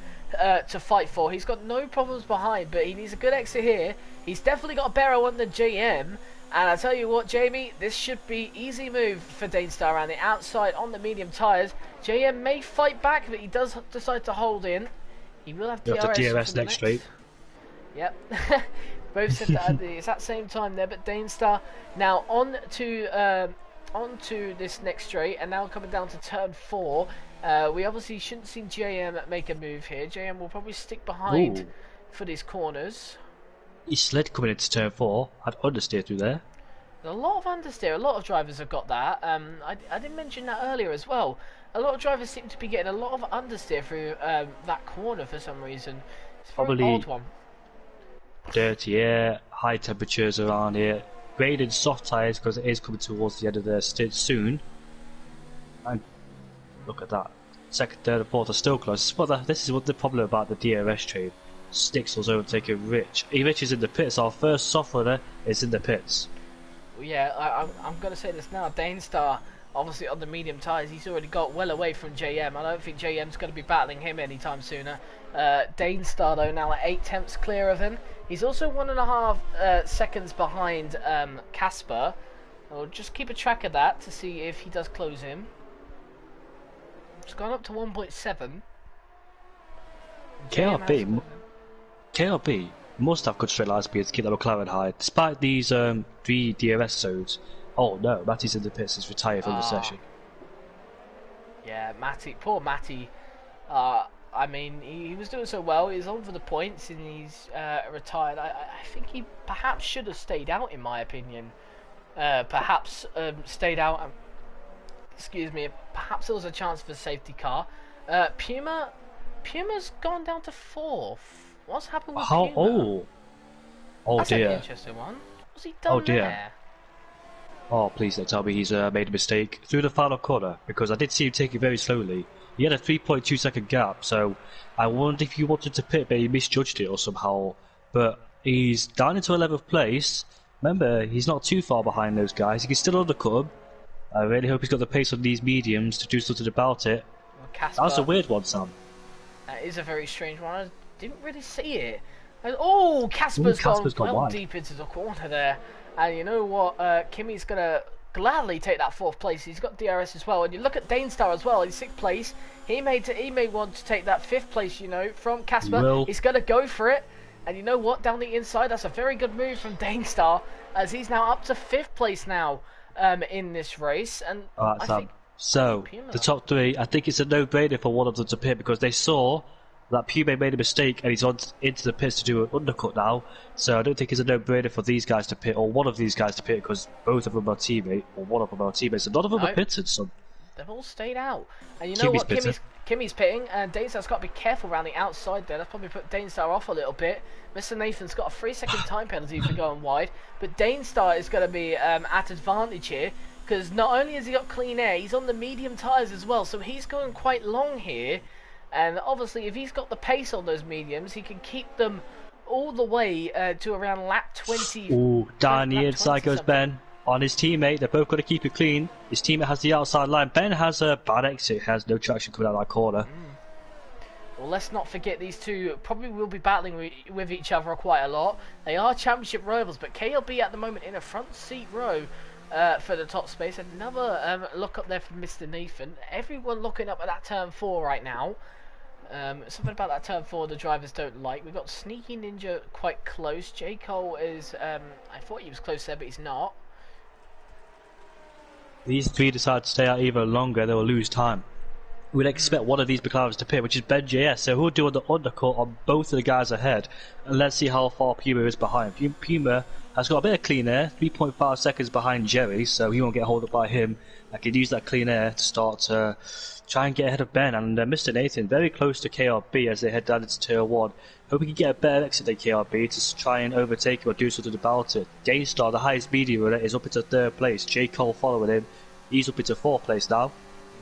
to fight for. He's got no problems behind, but he needs a good exit here. He's definitely got a better one than JM. And I tell you what, Jamie, this should be easy move for Dainstar around the outside on the medium tyres. JM may fight back, but he does decide to hold in. He will have DRS next straight. Yep. Both said that at the exact same time there, but Dainstar now on to this next straight, and now coming down to turn 4. We obviously shouldn't see JM make a move here. JM will probably stick behind for these corners. He slid coming into turn 4. Had understeer through there. A lot of understeer. A lot of drivers have got that. I didn't mention that earlier as well. A lot of drivers seem to be getting a lot of understeer through that corner for some reason. It's a very odd one. Dirty air, high temperatures around here, graded soft tyres because it is coming towards the end of their stint soon. And look at that, 2nd, 3rd and 4th are still close. This is what the problem about the DRS trade. Sticks was overtaking Rich. Rich is in the pits. Our first soft runner is in the pits. Yeah, I'm going to say this now. Dainstar, obviously on the medium tyres, he's already got well away from JM. I don't think JM's going to be battling him anytime sooner. Dainstar though now at 8/10 clear of him. He's also 1.5 seconds behind Casper. I'll just keep a track of that to see if he does close him. It's gone up to 1.7. KRB must have good straight line speed to keep that McLaren high, despite these 3 DRS zones. Oh no, Matty's in the pits. He's retired from the session. Yeah, Matty, poor Matty. I mean, he was doing so well. He's on for the points, and he's retired. I think he perhaps should have stayed out, in my opinion. Perhaps stayed out. Excuse me. Perhaps there was a chance for a safety car. Puma's gone down to 4th. What's happened with Puma? Oh That's dear. An interesting one. What's he done there? Oh, please don't tell me he's made a mistake through the final corner, because I did see him take it very slowly. He had a 3.2 second gap, so I wondered if he wanted to pit, but he misjudged it or somehow. But he's down into 11th place. Remember, he's not too far behind those guys. He can still undercut them. I really hope he's got the pace on these mediums to do something about it. Well, Casper, that was a weird one, Sam. That is a very strange one. I didn't really see it. Casper's gone well deep into the corner there. And you know what? Kimi's going to gladly take that 4th place. He's got DRS as well. And you look at Dainstar as well in 6th place. He may want to take that 5th place, you know, from Casper. He's going to go for it. And you know what? Down the inside, that's a very good move from Dainstar, as he's now up to 5th place now in this race. And I think the top 3, I think it's a no-brainer for one of them to pit, because they saw that Puma made a mistake and he's on into the pits to do an undercut now. So I don't think it's a no-brainer for these guys to pit, or one of these guys to pit, because both of them are teammates, or one of them are teammates, and none of them are pitted. So they've all stayed out. And you know what? Kimi's pitting, and Dainstar's got to be careful around the outside there. That's probably put Dainstar off a little bit. Mr. Nathan's got a 3-second time penalty for going wide, but Dainstar is going to be at advantage here, because not only has he got clean air, he's on the medium tyres as well, so he's going quite long here. And obviously, if he's got the pace on those mediums, he can keep them all the way to around lap 20. Ooh, down the inside goes Ben on his teammate. They're both got to keep it clean. His teammate has the outside line. Ben has a bad exit, has no traction coming out of that corner. Well, let's not forget these two probably will be battling with each other quite a lot. They are championship rivals, but KLB at the moment in a front seat row for the top space. Another look up there from Mr. Nathan. Everyone looking up at that turn 4 right now. Something about that turn 4 the drivers don't like. We've got Sneaky Ninja quite close. J. Cole is, I thought he was close there, but he's not. These 3 decide to stay out even longer, they will lose time. we'd expect one of these McLarens to pit, which is Ben JS. So he'll do the undercut on both of the guys ahead, and let's see how far Puma is behind. Puma has got a bit of clean air, 3.5 seconds behind Jerry, so he won't get hold up by him. I could use that clean air to start to try and get ahead of Ben, and Mr. Nathan very close to KRB as they head down into Tier 1. Hope we can get a better exit than KRB to try and overtake him or do something about it. Daystar, the highest media runner, is up into 3rd place. J. Cole following him. He's up into 4th place now.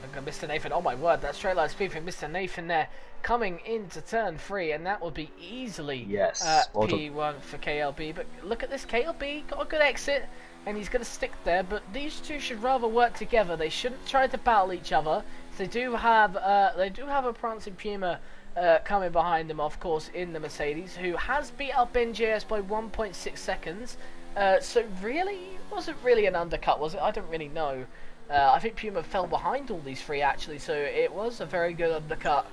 Look at Mr. Nathan. Oh my word, that straight line speed from Mr. Nathan there, coming into turn 3, and that would be easily well P1 for KLB. But look at this, KLB got a good exit, and he's going to stick there. But these two should rather work together. They shouldn't try to battle each other. They do have a prancing Puma coming behind them, of course, in the Mercedes, who has beat up NJS by 1.6 seconds. So really, it wasn't really an undercut, was it? I don't really know. I think Puma fell behind all these three actually, so it was a very good undercut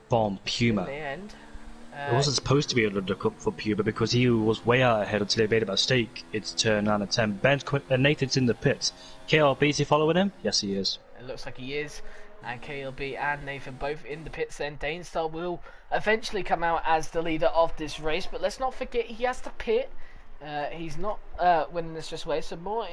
from Puma. In the end. It wasn't supposed to be an undercut for Puma because he was way out ahead until they made a mistake. It's turn 9 and 10. Nathan's in the pits. KLB, is he following him? Yes, he is. It looks like he is. And KLB and Nathan both in the pits then. Danestar will eventually come out as the leader of this race, but let's not forget he has to pit. He's not winning this just way. Some more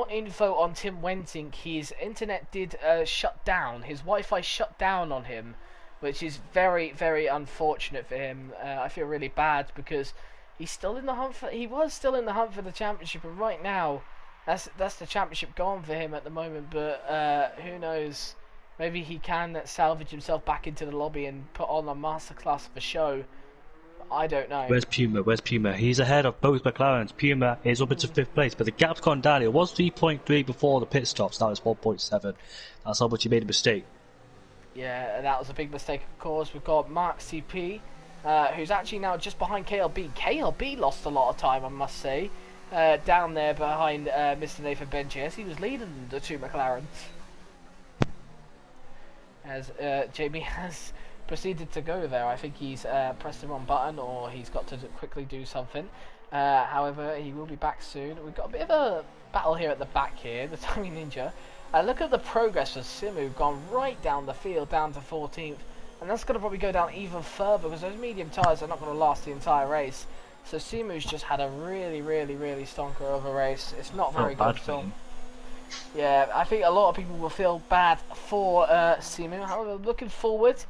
info on Tim Wenting. His internet did shut down. His Wi-Fi shut down on him, which is very, very unfortunate for him. I feel really bad because he's still in the hunt for. He was still in the hunt for the championship, and right now, that's the championship gone for him at the moment. But who knows? Maybe he can salvage himself back into the lobby and put on a masterclass of a show. I don't know. Where's Puma? Where's Puma? He's ahead of both McLarens. Puma is up into 5th place, but the gap's gone down. It was 3.3 before the pit stops. Now it's 1.7. That's how much he made a mistake. Yeah, that was a big mistake, of course. We've got Mark CP, who's actually now just behind KLB. KLB lost a lot of time, I must say, down there behind Mr. Nathan Benches. He was leading the two McLarens. As Jamie has proceeded to go there. I think he's pressed the wrong button, or he's got to quickly do something. However, he will be back soon. We've got a bit of a battle here at the back here, the Tiny Ninja. Look at the progress for Simu, gone right down the field, down to 14th. And that's going to probably go down even further, because those medium tyres are not going to last the entire race. So Simu's just had a really, really, really stonker of a race. It's not very good at all. Yeah, I think a lot of people will feel bad for Simu. However, looking forward,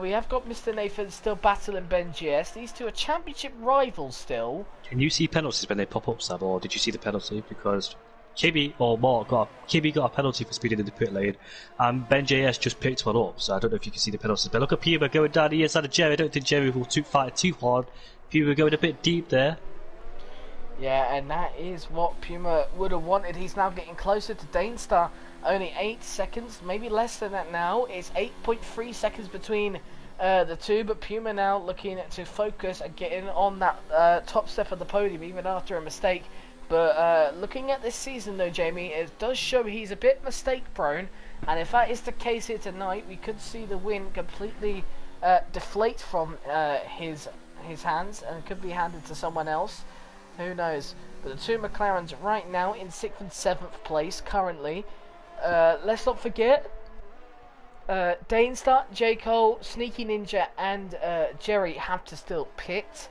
we have got Mr. Nathan still battling Ben GS. These two are championship rivals still. Can you see penalties when they pop up, Sam, or did you see the penalty? Because Kibby or Mark got a penalty for speeding in the pit lane, and Ben JS just picked one up, so I don't know if you can see the penalties. But look at Puma going down the inside of Jerry. I don't think Jerry will fight too hard. Puma going a bit deep there. Yeah, and that is what Puma would have wanted. He's now getting closer to Danestar. Only 8 seconds, maybe less than that now. It's 8.3 seconds between the two, but Puma now looking to focus and getting on that top step of the podium, even after a mistake. But looking at this season though, Jamie, it does show he's a bit mistake prone, and if that is the case here tonight, we could see the win completely deflate from his hands and could be handed to someone else. Who knows? But the two McLarens right now in 6th and 7th place currently. Let's not forget Danestar, J. Cole, Sneaky Ninja and Jerry have to still pit.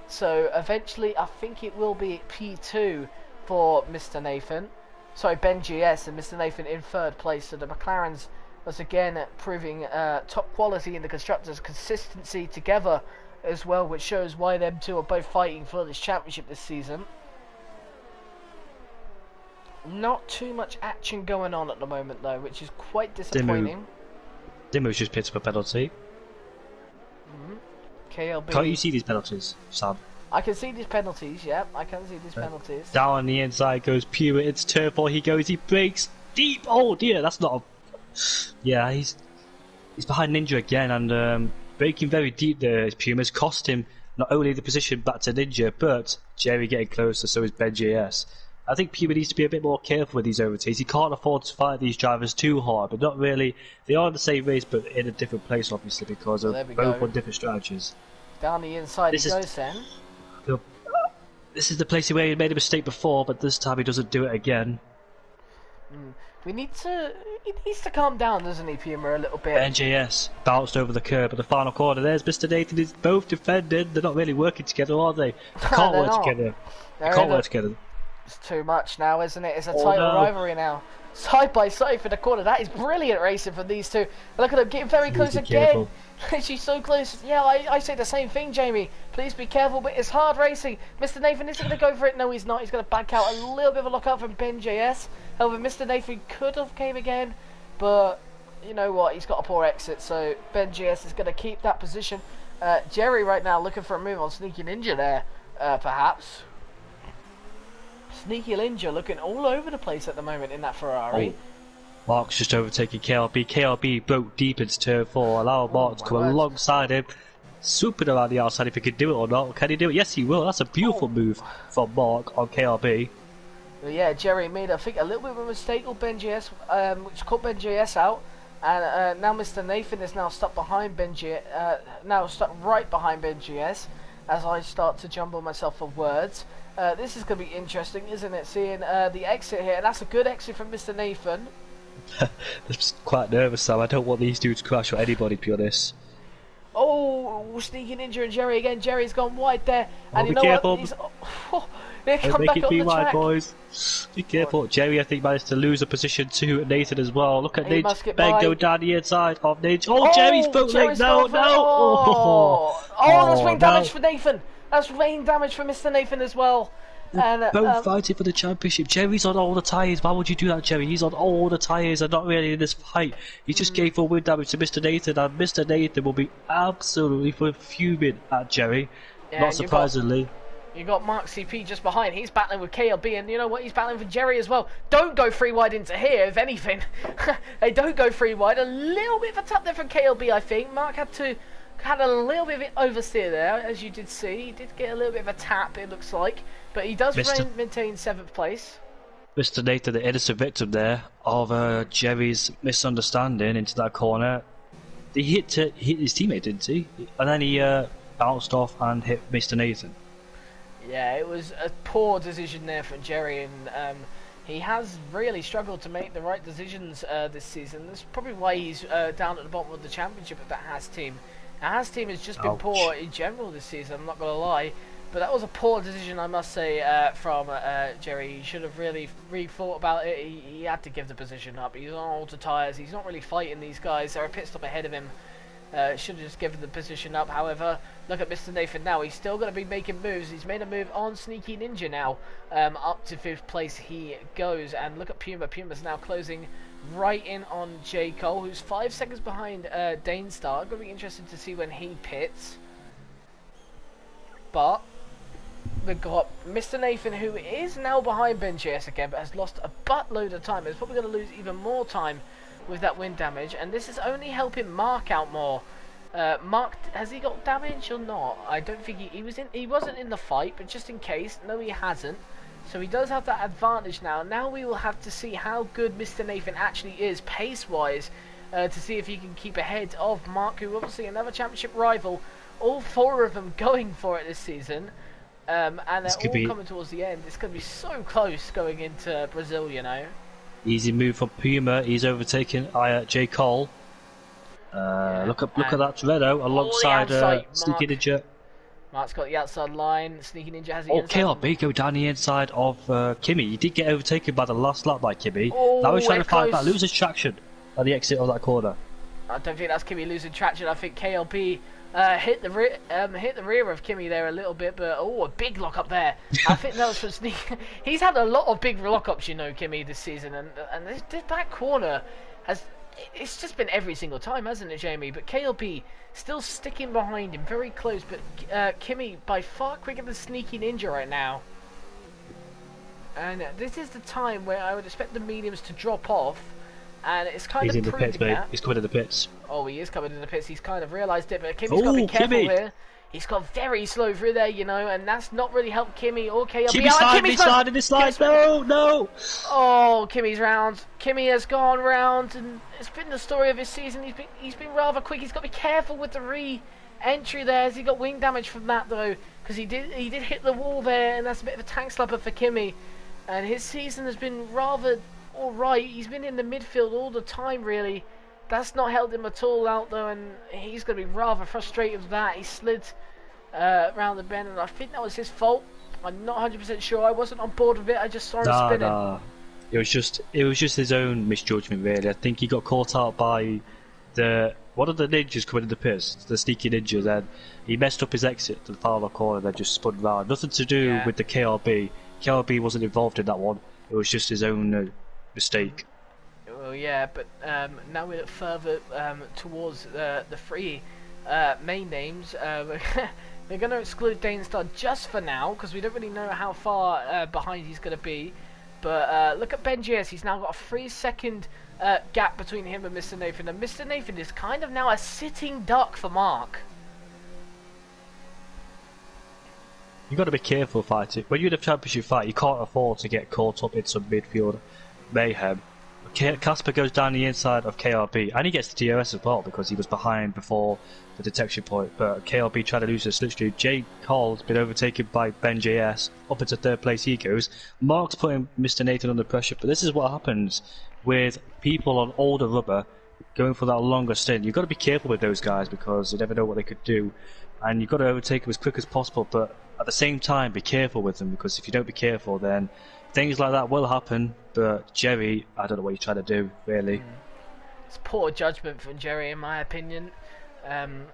So eventually I think it will be P2 for Mr. Nathan. Sorry, Ben GS and Mr. Nathan in 3rd place. So the McLarens was again proving top quality in the constructors' consistency together as well, which shows why them two are both fighting for this championship this season. Not too much action going on at the moment though, which is quite disappointing. Dimu's just picked up a penalty. KLB. Can't you see these penalties, Sam? I can see these penalties, yeah, I can see these penalties. Down on the inside goes Puma, it's turn 4, he goes, he breaks deep, oh dear, that's not a... Yeah, he's behind Ninja again, and breaking very deep there, Puma's cost him not only the position back to Ninja, but Jerry getting closer, so is Ben JS. I think Puma needs to be a bit more careful with these overtakes. He can't afford to fight these drivers too hard, but not really. They are in the same race, but in a different place, obviously, because of both on different strategies. Down the inside he goes then. This is the place where he made a mistake before, but this time he doesn't do it again. He needs to calm down, doesn't he, Puma, a little bit? NJS bounced over the curb at the final corner. There's Mr. Nathan. Is both defending. They're not really working together, are they? They can't work together. They can't work together. It's too much now, isn't it? It's a title rivalry now. Side by side for the corner. That is brilliant racing from these two. Look at them getting very close again. She's so close. Yeah, I say the same thing, Jamie. Please be careful, but it's hard racing. Mr. Nathan isn't going to go for it. No, he's not. He's going to back out. A little bit of a lockout from Ben JS. However, Mr. Nathan could have came again, but you know what? He's got a poor exit, so Ben JS is going to keep that position. Jerry right now looking for a move on Sneaky Ninja there, perhaps. Sneaky Ninja looking all over the place at the moment in that Ferrari. Oh. Mark's just overtaking KLB. KLB broke deep into turn 4. Allow Mark to come alongside him. Swooping around the outside if he can do it or not. Can he do it? Yes, he will. That's a beautiful move from Mark on KLB. Well, yeah, Jerry made, I think, a little bit of a mistake with Ben JS, which caught Ben JS out. And now Mr. Nathan is now stuck behind Ben JS, now stuck right behind Ben JS as I start to jumble myself for words. This is going to be interesting, isn't it? Seeing the exit here, and that's a good exit from Mr. Nathan. I'm quite nervous, Sam. I don't want these dudes to crash with anybody, to be honest. Oh, Sneaky Ninja and Jerry again. Jerry's gone wide there, and be you know careful. what? He's, they come Make back it on be the wide, track. boys. Be careful. Jerry, I think, managed to lose a position to Nathan as well. Look at Ninja. Ben go down the inside of Ninja. Oh, Jerry's bootleg. No. That's rain damage for Nathan. That's rain damage for Mr. Nathan as well. And, both fighting for the championship. Jerry's on all the tyres. Why would you do that, Jerry? He's on all the tyres and not really in this fight. He just gave full wind damage to Mr. Nathan, and Mr. Nathan will be absolutely fuming at Jerry. Yeah, not surprisingly. You got Mark CP just behind. He's battling with KLB, and you know what? He's battling for Jerry as well. Don't go 3 wide into here, if anything. They don't go 3 wide. A little bit of a tap there from KLB, I think. Mark had a little bit of oversteer there, as you did see. He did get a little bit of a tap, it looks like. But he does maintain 7th place. Mr. Nathan, the innocent victim there of Jerry's misunderstanding into that corner. He hit his teammate, didn't he? And then he bounced off and hit Mr. Nathan. Yeah, it was a poor decision there from Jerry, and he has really struggled to make the right decisions this season. That's probably why he's down at the bottom of the championship of that Haas team. Now, Haas team has just been poor in general this season, I'm not going to lie. But that was a poor decision, I must say, from Jerry. He should have really thought about it. He had to give the position up. He's on older tyres. He's not really fighting these guys. They're a pit stop ahead of him. Should have just given the position up. However, look at Mr. Nathan now. He's still going to be making moves. He's made a move on Sneaky Ninja now. Up to 5th place he goes. And look at Puma. Puma's now closing right in on J. Cole, who's 5 seconds behind Dane Star. Going to be interested to see when he pits. But we've got Mr. Nathan, who is now behind Ben JS again, but has lost a buttload of time. He's probably going to lose even more time with that wind damage, and this is only helping Mark out more. Mark, has he got damage or not? I don't think he wasn't in the fight, but just in case, no, he hasn't. So he does have that advantage now. Now we will have to see how good Mr. Nathan actually is pace-wise, to see if he can keep ahead of Mark, who obviously another championship rival. All 4 of them going for it this season. And they're all coming towards the end. It's going to be so close going into Brazil, you know. Easy move from Puma. He's overtaken J. Cole. Look at that Toretto alongside Sneaky Ninja. Mark's got the outside line. Sneaky Ninja has the inside. KLB go down the inside of Kimmy. He did get overtaken by the last lap by Kimmy. Now he's trying to fight back. Loses traction at the exit of that corner. I don't think that's Kimmy losing traction. I think KLB hit the rear of Kimmy there a little bit, but a big lock up there. I think that was from Sneak. He's had a lot of big lockups, you know, Kimmy, this season, and that corner it's just been every single time, hasn't it, Jamie? But KLB still sticking behind him, very close, but Kimmy by far quicker than Sneaky Ninja right now. And this is the time where I would expect the mediums to drop off. And it's kind of proving pits, mate. He's coming in the pits. Oh, he is coming in the pits. He's kind of realised it, but Kimmy's got to be careful here. He's got very slow through there, you know, and that's not really helped Kimmy or KLB. Kimmy's sliding this slide. No! Oh, Kimmy's round. Kimmy has gone round, and it's been the story of his season. He's been rather quick. He's got to be careful with the re-entry there. Has he got wing damage from that though? Because he did hit the wall there, and that's a bit of a tank slapper for Kimmy. And his season has been rather alright. He's been in the midfield all the time, really. That's not helped him at all out, though, and he's going to be rather frustrated with that. He slid around the bend, and I think that was his fault. I'm not 100% sure. I wasn't on board with it. I just saw him spinning. Nah. It was just his own misjudgment, really. I think he got caught out by one of the ninjas coming in the pits, the sneaky ninja. Then he messed up his exit to the final corner, then just spun round. Nothing to do with the KRB. KRB wasn't involved in that one. It was just his own mistake. Well, yeah, but now we look further towards the three main names. We're going to exclude Danestar just for now, because we don't really know how far behind he's going to be. But look at BenJS, he's now got a 3-second gap between him and Mr. Nathan. And Mr. Nathan is kind of now a sitting duck for Mark. You've got to be careful fighting. When you're in a championship fight, you can't afford to get caught up in some midfield mayhem. Casper goes down the inside of KRB, and he gets the DRS as well because he was behind before the detection point. But KRB tried to lose the slipstream. Jay Cole's been overtaken by BenJS. Up into third place he goes. Mark's putting Mr. Nathan under pressure, but this is what happens with people on older rubber going for that longer stint. You've got to be careful with those guys because you never know what they could do, and you've got to overtake them as quick as possible, but at the same time be careful with them, because if you don't be careful then things like that will happen. But Jerry, I don't know what you're trying to do, really. It's poor judgment from Jerry, in my opinion.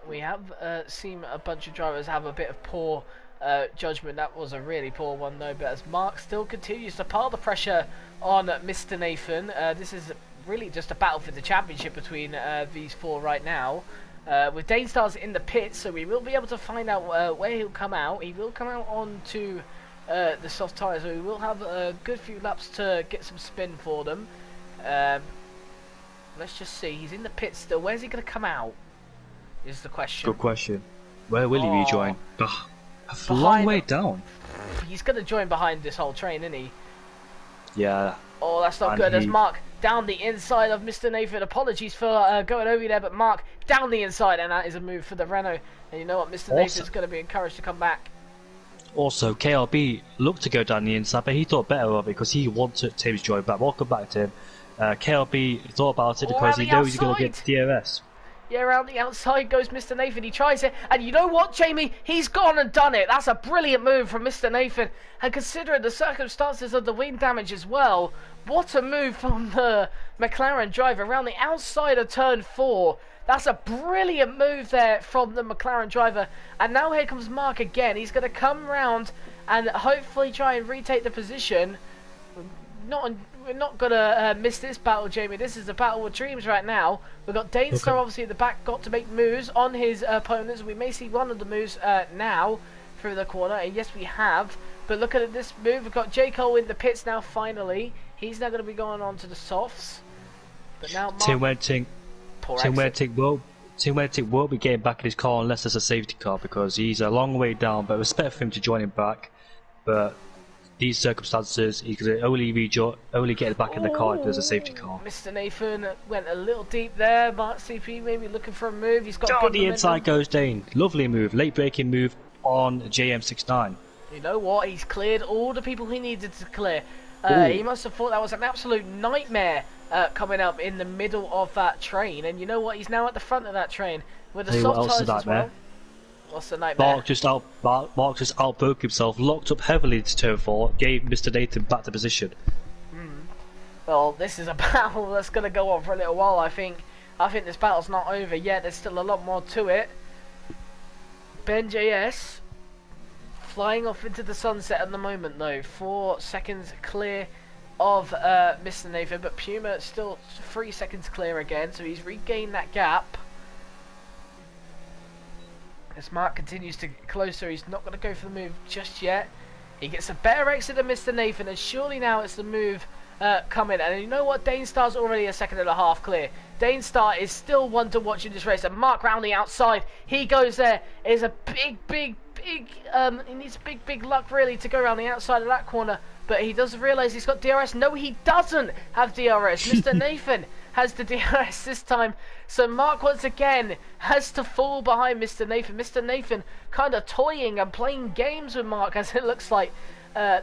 We have seen a bunch of drivers have a bit of poor judgment. That was a really poor one, though. But as Mark still continues to pile the pressure on Mr. Nathan, this is really just a battle for the championship between these four right now. With Danestars in the pits, so we will be able to find out where he'll come out. He will come out onto the soft tyres, so we will have a good few laps to get some spin for them. Let's just see. He's in the pits still. Where's he going to come out? Is the question. Good question. Where will he rejoin? A long way down. He's going to join behind this whole train, isn't he? Yeah. Oh, that's not good. As Mark down the inside of Mr. Nathan. Apologies for going over there, but Mark down the inside, and that is a move for the Renault. And you know what? Mr. Nathan's going to be encouraged to come back. Also, KRB looked to go down the inside, but he thought better of it because he wanted Tim's join back. Welcome back, Tim. KRB thought about it because he knows he's going to get DRS. Yeah, around the outside goes Mr. Nathan. He tries it, and you know what, Jamie? He's gone and done it. That's a brilliant move from Mr. Nathan. And considering the circumstances of the wind damage as well, what a move from the McLaren driver around the outside of turn 4. That's a brilliant move there from the McLaren driver. And now here comes Mark again. He's going to come round and hopefully try and retake the position. We're not going to miss this battle, Jamie. This is a battle with dreams right now. We've got Danestar obviously at the back, got to make moves on his opponents. We may see one of the moves now through the corner. And yes, we have. But look at this move. We've got J. Cole in the pits now, finally. He's now going to be going on to the softs. But now Mark... Tim Wentic won't be getting back in his car unless there's a safety car, because he's a long way down, but respect for him to join him back. But these circumstances, he could only get back in the car if there's a safety car. Mr. Nathan went a little deep there. Mark CP maybe looking for a move. He's got down the inside goes Dane. Lovely move, late breaking move on JM69. You know what? He's cleared all the people he needed to clear. He must have thought that was an absolute nightmare coming up in the middle of that train. And you know what? He's now at the front of that train with the soft tyres as well. What's the nightmare? Mark just outbroke himself, locked up heavily into turn 4, gave Mr. Nathan back to position. Well, this is a battle that's going to go on for a little while, I think. I think this battle's not over yet. There's still a lot more to it. BenJS flying off into the sunset at the moment, though. 4 seconds clear of Mr. Nathan, but Puma still 3 seconds clear again, so he's regained that gap. As Mark continues to get closer, he's not going to go for the move just yet. He gets a better exit than Mr. Nathan, and surely now it's the move coming. And you know what? Danestar's already a second and a half clear. Danestar is still one to watch in this race. And Mark round the outside, he goes there. It's a big, he needs big luck really to go around the outside of that corner. But he does realise he's got DRS. No, he doesn't have DRS. Mr. Nathan has the DRS this time. So Mark once again has to fall behind Mr. Nathan. Mr. Nathan kind of toying and playing games with Mark, as it looks like.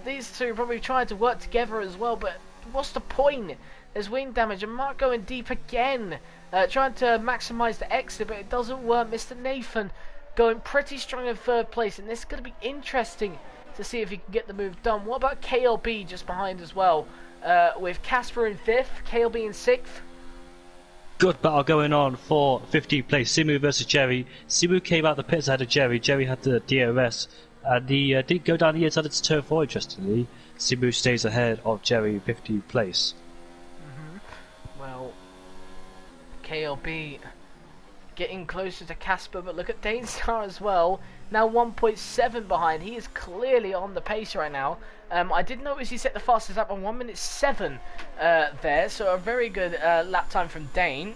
These two are probably trying to work together as well, but what's the point? There's wing damage, and Mark going deep again, trying to maximise the exit, but it doesn't work. Mr. Nathan going pretty strong in third place, and this is going to be interesting to see if he can get the move done. What about KLB just behind as well, with Casper in 5th, KLB in 6th? Good battle going on for 15th place. Simu versus Jerry. Simu came out the pits ahead of Jerry. Jerry had the DRS, and he didn't go down the inside of turn 4, interestingly. Simu stays ahead of Jerry, 15th place. Well, KLB getting closer to Casper, but look at Danestar as well. Now 1.7 behind. He is clearly on the pace right now. I did notice he set the fastest lap on 1:07 there, so a very good lap time from Dane.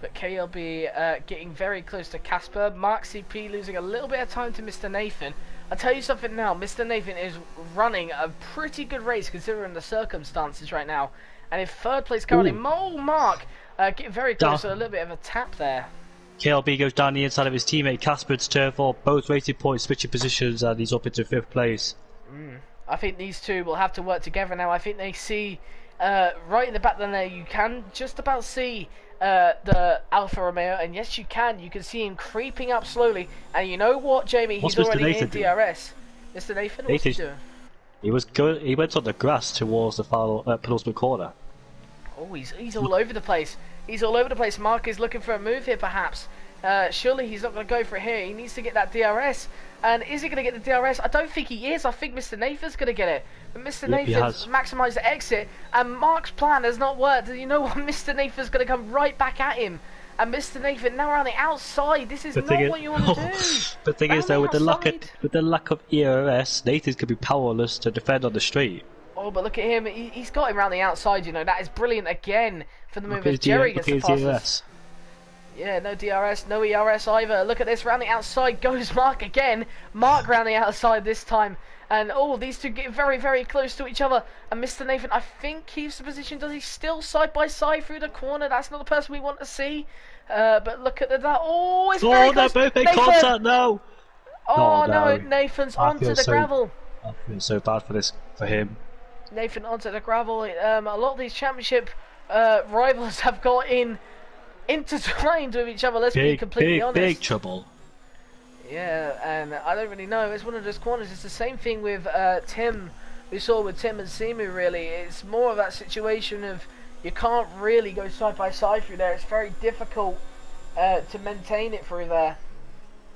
But KLB getting very close to Casper. Mark CP losing a little bit of time to Mr. Nathan. I'll tell you something now, Mr. Nathan is running a pretty good race considering the circumstances right now. And in third place currently, Mark getting very close to a little bit of a tap there. KLB goes down the inside of his teammate Casper to turn 4, both racing points, switching positions, and he's up into 5th place. I think these two will have to work together now. I think they see, right in the back there, you can just about see the Alfa Romeo, and yes you can see him creeping up slowly, and you know what, Jamie, he's already in DRS. Mr. Nathan, what's he doing? He went on the grass towards the final penultimate corner. Oh, he's all over the place. He's all over the place. Mark is looking for a move here, perhaps. Surely he's not going to go for it here. He needs to get that DRS. And is he going to get the DRS? I don't think he is. I think Mr. Nathan's going to get it. But Mr. Nathan's maximised the exit, and Mark's plan has not worked. You know what? Mr. Nathan's going to come right back at him. And Mr. Nathan now around the outside. This is not what you want to do. The thing is, though, with the lack of ERS, Nathan's going to be powerless to defend on the straight. Oh, but look at him. He's got him around the outside, you know. That is brilliant again for the move as Jerry gets the fastest. Yeah, no DRS, no ERS either. Look at this, round the outside goes Mark again. Mark round the outside this time. And these two get very, very close to each other. And Mr. Nathan, I think, keeps the position. Does he still side by side through the corner? That's not the person we want to see. But look at that. Oh, it's very close. They're both in contact now. Oh, no, Nathan's onto the gravel. I feel so bad for him. Nathan onto the gravel. A lot of these championship rivals have got intertwined with each other. Let's be completely honest. Big trouble. Yeah, and I don't really know. It's one of those corners. It's the same thing with Tim. We saw with Tim and Simu. Really, it's more of that situation of you can't really go side by side through there. It's very difficult to maintain it through there.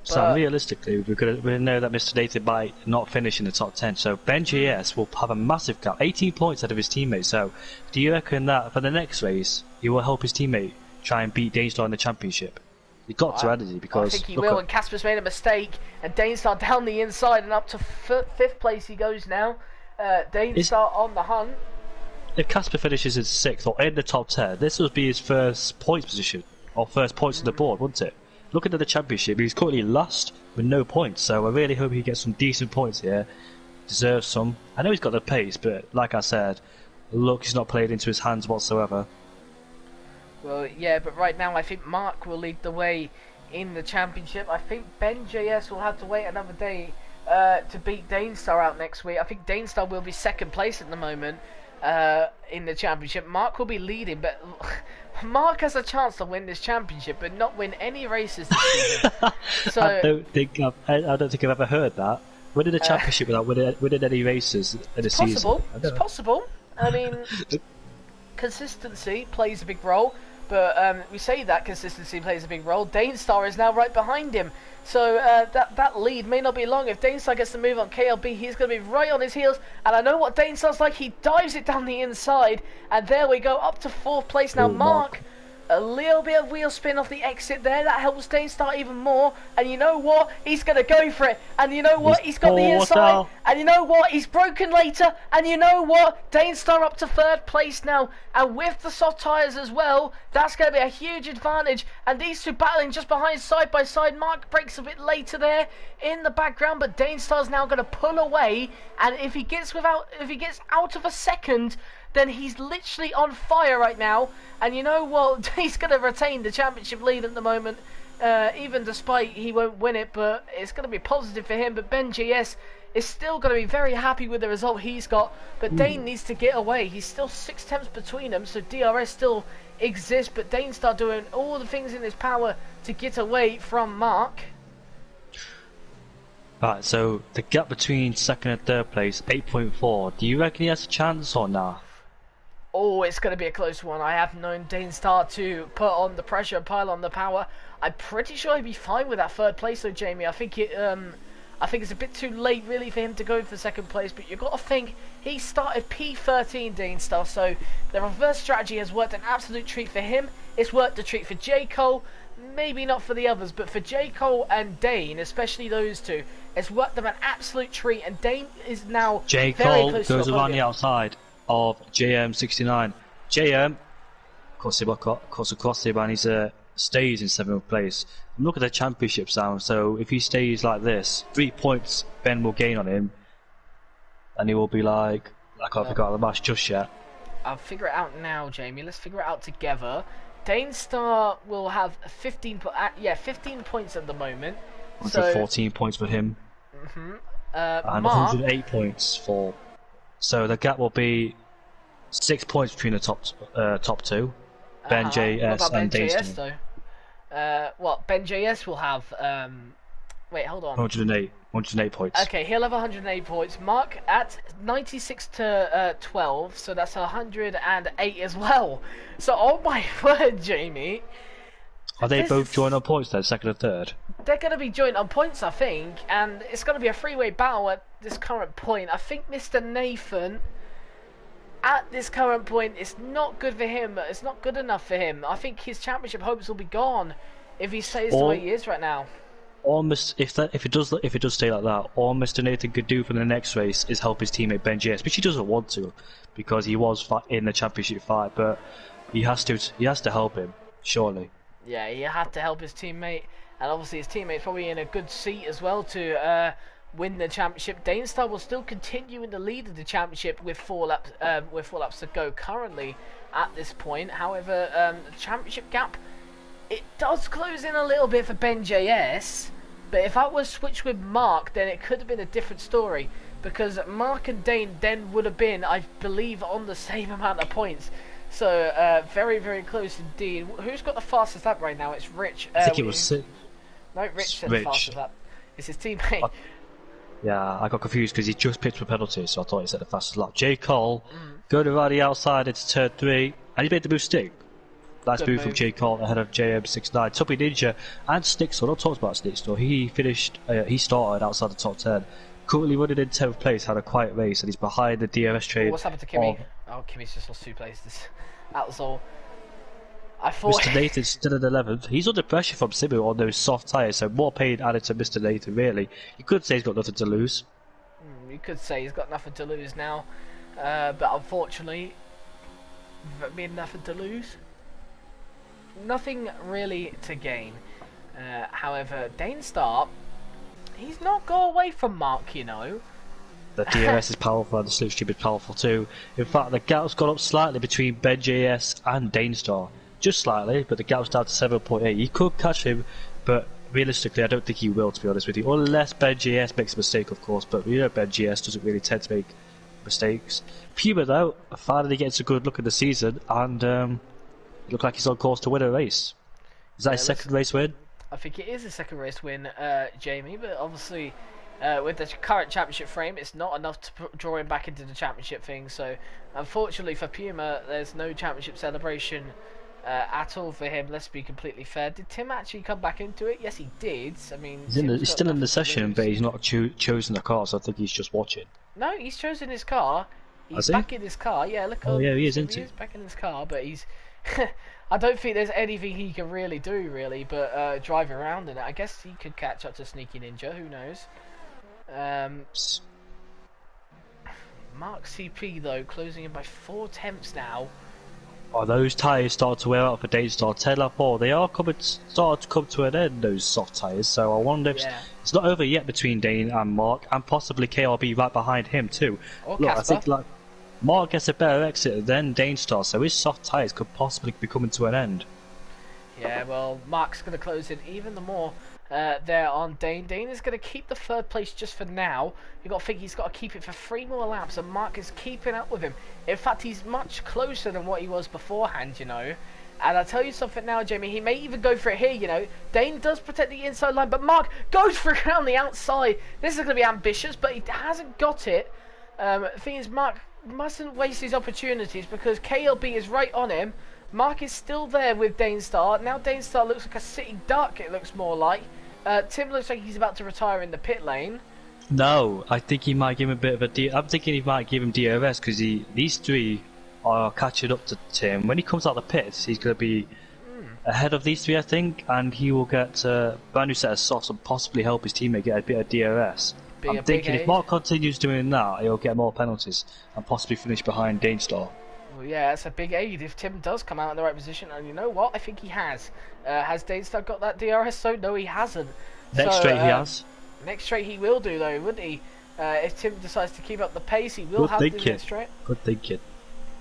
So realistically, we know that Mr. Nathan might not finish in the top 10. So Ben JS will have a massive gap, 18 points out of his teammate. So do you reckon that for the next race, he will help his teammate try and beat Danestar in the championship? He got to, hasn't he? Because I think he will. And Casper's made a mistake, and Danestar down the inside and up to 5th place he goes now. Danestar on the hunt. If Casper finishes in 6th or in the top 10, this would be his first points position or first points on the board, wouldn't it? Looking at the championship, he's currently last with no points, so I really hope he gets some decent points here. Deserves some. I know he's got the pace, but like I said, luck is not played into his hands whatsoever. Well, yeah, but right now I think Mark will lead the way in the championship. I think Ben JS will have to wait another day to beat Danestar out next week. I think Danestar will be 2nd place at the moment in the championship. Mark will be leading, but Mark has a chance to win this championship, but not win any races this season. So I don't think I've ever heard that. Winning the championship without winning any races in a season. It's possible. I mean, consistency plays a big role, but we say that consistency plays a big role. Danestar is now right behind him, so that lead may not be long. If Danestar gets the move on KLB, he's going to be right on his heels, and I know what Danestar's like. He dives it down the inside, and there we go, up to 4th place now. Mark, a little bit of wheel spin off the exit there, that helps Danestar even more, and you know what, he's going to go for it, and you know what, he's got the inside, and you know what, he's broken later, and you know what, Danestar up to 3rd place now, and with the soft tyres as well, that's going to be a huge advantage, and these two battling just behind side by side. Mark breaks a bit later there in the background, but Danestar's now going to pull away, and if he gets out of a second, then he's literally on fire right now. And you know what? He's going to retain the championship lead at the moment, even despite he won't win it. But it's going to be positive for him. But Ben JS is still going to be very happy with the result he's got, but Dane needs to get away. He's still 6 tenths between them, so DRS still exists, but Dane start doing all the things in his power to get away from Mark. Right, so the gap between second and third place, 8.4. Do you reckon he has a chance or not? Oh, it's going to be a close one. I have known Dane start to put on the pressure and pile on the power. I'm pretty sure he'd be fine with that third place though, Jamie. I think it's a bit too late really for him to go for second place, but you've got to think he started P13 Dane stuff, so the reverse strategy has worked an absolute treat for him. It's worked a treat for J. Cole, maybe not for the others, but for J. Cole and Dane, especially those two, it's worked them an absolute treat, and Dane is now J. very Cole close goes to around the outside of JM69. JM cuts across him and he stays in 7th place. Look at the championships now, so if he stays like this, 3 points Ben will gain on him, and he will be like, I can't figure out the match just yet. I'll figure it out now, Jamie. Let's figure it out together. Dane Star will have 15 points at the moment. So 14 points for him. And Mark, 108 points for. So the gap will be 6 points between the top two, Ben JS and Dane Star. Ben JS will have. Wait, hold on. 108 points. Okay, he'll have 108 points. Mark at 96 to 12, so that's 108 as well. So, oh my word, Jamie. Are they both joined on points then, second and third? They're going to be joined on points, I think, and it's going to be a three-way battle at this current point. I think Mr. Nathan, at this current point, it's not good for him. It's not good enough for him. I think his championship hopes will be gone if he stays the way he is right now. If it does stay like that, all Mr. Nathan could do for the next race is help his teammate Ben JS, which he doesn't want to, because he was in the championship fight. But he has to help him, surely. Yeah, he had to help his teammate, and obviously his teammate's probably in a good seat as well to win the championship. Dane Star will still continue in the lead of the championship with 4 laps to go currently at this point. However, the championship gap, it does close in a little bit for Ben JS, but if I was switched with Mark, then it could have been a different story, because Mark and Dane then would have been, I believe, on the same amount of points. So, very, very close indeed. Who's got the fastest lap right now? It's Rich. I think it was No, Rich said the fastest lap. It's his teammate. Yeah, I got confused because he just pitched for penalty, so I thought he said the fastest lap. J. Cole, going around the outside into turn 3, and he made the move stick. Nice move from J. Cole ahead of JM69. Tuppy Ninja and Snixel, not talked about Snixel, he started outside the top 10. Currently running in 10th place, had a quiet race, and he's behind the DRS train. What's happened to Kimmy? Oh, Kimmy's just lost 2 places. That was all. I thought. Mr. Nathan's still in 11th. He's under pressure from Simu on those soft tyres, so more pain added to Mr. Nathan, really. You could say he's got nothing to lose. You could say he's got nothing to lose now. But unfortunately, being nothing to lose, nothing really to gain. However, Dane Star, he's not got away from Mark, you know. The DRS is powerful and the slipstream is powerful too. In fact, the gap's gone up slightly between Ben JS and Dane Star. Just slightly, but the gap's down to 7.8. He could catch him, but realistically, I don't think he will, to be honest with you. Unless Ben JS makes a mistake, of course, but you know Ben JS doesn't really tend to make mistakes. Puma, though, finally gets a good look at the season, and it looks like he's on course to win a race. Is that his second race win? I think it is a second race win, Jamie, but obviously with the current championship frame, it's not enough to draw him back into the championship thing. So unfortunately for Puma, there's no championship celebration at all for him. Let's be completely fair. Did Tim actually come back into it? Yes, he did. I mean, he's still in the session, but he's not chosen the car, so I think he's just watching. No, he's chosen his car. He's back in his car. Yeah, look. Oh yeah, he is, he is back in his car, but he's. I don't think there's anything he can really do, but drive around in it. I guess he could catch up to Sneaky Ninja. Who knows? Mark CP though closing in by 4 tenths now. Oh, those tyres start to wear out for Dane Star 10 lap 4. They are starting to come to an end, those soft tyres, so I wonder if it's not over yet between Dane and Mark, and possibly KRB right behind him too. Or Look, Casper. I think Mark gets a better exit than Dane Star, so his soft tyres could possibly be coming to an end. Yeah, well, Mark's going to close in even the more. there on Dane. Dane is going to keep the third place just for now. You've got to think he's got to keep it for 3 more laps, and Mark is keeping up with him. In fact, he's much closer than what he was beforehand, you know. And I'll tell you something now, Jamie, he may even go for it here, you know. Dane does protect the inside line, but Mark goes for it around the outside. This is going to be ambitious, but he hasn't got it. The thing is, Mark mustn't waste his opportunities because KLB is right on him. Mark is still there with Dane Star. Now Dane Star looks like a sitting duck, it looks more like. Tim looks like he's about to retire in the pit lane. No, I think he might give him a bit of a I'm thinking he might give him DRS because these three are catching up to Tim. When he comes out of the pits, he's going to be ahead of these three, I think, and he will get a brand new set of softs and possibly help his teammate get a bit of DRS. I'm thinking if Mark continues doing that, he'll get more penalties and possibly finish behind Dane Star. Well, yeah, that's a big aid if Tim does come out in the right position, and you know what? I think he has. Has Dane Star got that DRS? So no, he hasn't. Next straight he has. Next straight he will do though, wouldn't he? If Tim decides to keep up the pace, he will have the next straight. Good thinking.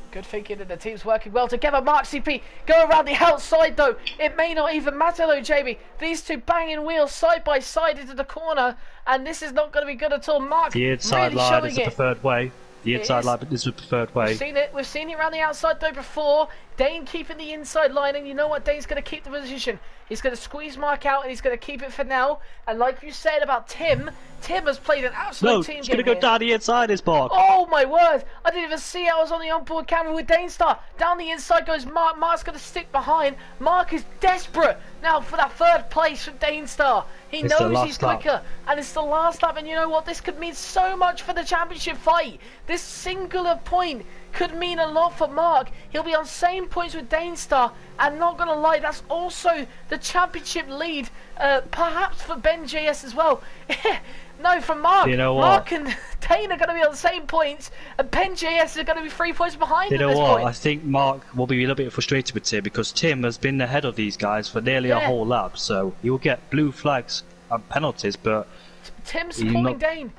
Good thinking, and the team's working well together. Mark CP go around the outside though. It may not even matter though, Jamie. These two banging wheels side by side into the corner, and this is not going to be good at all. Mark the inside really line is the preferred way. The inside line is the preferred way. We've seen it. We've seen it around the outside though before. Dane keeping the inside line, and you know what? Dane's going to keep the position. He's going to squeeze Mark out, and he's going to keep it for now. And like you said about Tim, Tim has played an absolute team game. He's going to go down the inside, his Mark. Oh my word! I didn't even see it. I was on the onboard camera with Dane Star. Down the inside goes Mark. Mark's going to stick behind. Mark is desperate now for that third place from Dane Star. He knows he's quicker, and it's the last lap. And you know what? This could mean so much for the championship fight. This singular point could mean a lot for Mark. He'll be on same points with Dane Star, and not gonna lie, that's also the championship lead, perhaps for Ben JS as well. No, for Mark. You know what? Mark and Dane are going to be on the same points, and Ben JS are going to be 3 points behind you at know this what? point. I think Mark will be a little bit frustrated with Tim because Tim has been ahead of these guys for nearly a whole lap, so he will get blue flags and penalties, but Tim's supporting Dane.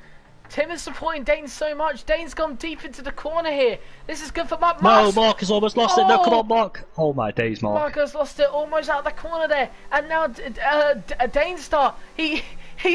Tim is supporting Dane so much. Dane's gone deep into the corner here. This is good for Mark. No, Mark has almost lost it. No, come on, Mark. Oh my days, Mark. Mark has lost it almost out of the corner there. And now Dane Star, he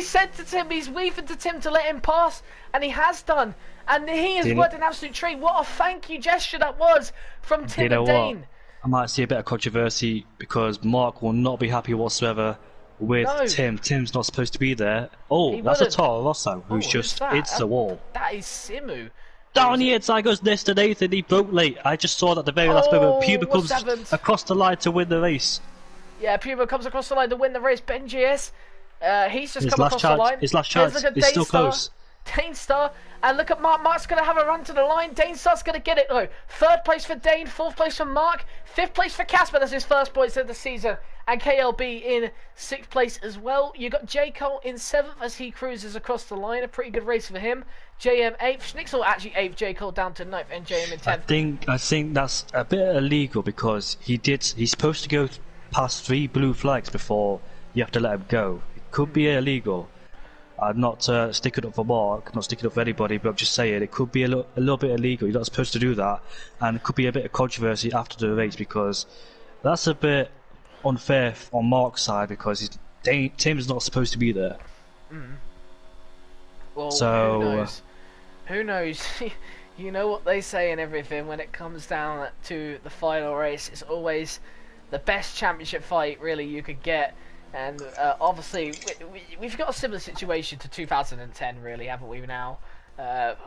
said to Tim, he's weaving to Tim to let him pass, and he has done. And he has worked an absolute treat. What a thank you gesture that was from Tim and Dane. What? I might see a bit of controversy because Mark will not be happy whatsoever with Tim. Tim's not supposed to be there. Oh, that's a Toro Rosso who's just it's the wall. That is Simu. Down the inside goes Nesta Nathan, he broke late. I just saw that at the very last moment. Puma comes across the line to win the race. Yeah, Puma comes across the line to win the race. Ben GS, he's just come across the line. His last chance, he's still close. Dane Star, and look at Mark. Mark's going to have a run to the line. Dane Star's going to get it though. 3rd place for Dane, 4th place for Mark, 5th place for Casper. That's his first points of the season. And KLB in 6th place as well. You got J Cole in 7th as he cruises across the line. A pretty good race for him. JM 8th. Schnitzel actually 8th. J Cole down to 9th, and JM in 10th. I think that's a bit illegal because he's supposed to go past 3 blue flags before you have to let him go. It could be illegal. I'm not sticking up for Mark, not sticking up for anybody, but I'm just saying it could be a little bit illegal. You're not supposed to do that, and it could be a bit of controversy after the race because that's a bit unfair on Mark's side because Tim's not supposed to be there. Well, so who knows? Who knows? You know what they say and everything when it comes down to the final race. It's always the best championship fight really you could get. And obviously, we've got a similar situation to 2010, really, haven't we now?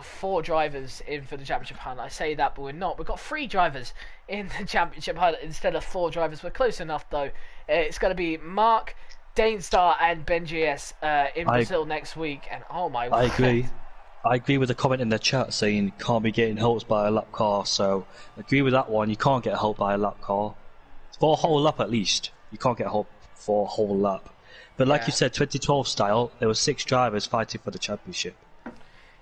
4 drivers in for the championship hunt. I say that, but we're not. We've got 3 drivers in the championship hunt instead of 4 drivers. We're close enough, though. It's going to be Mark, Dane Star, and Ben GS in Brazil next week. And oh my I agree. I agree with the comment in the chat saying you can't be getting helped by a lap car. So I agree with that one. You can't get helped by a lap car. For a whole lap at least. You can't get help for a whole lap. But like you said, 2012 style, there were 6 drivers fighting for the championship.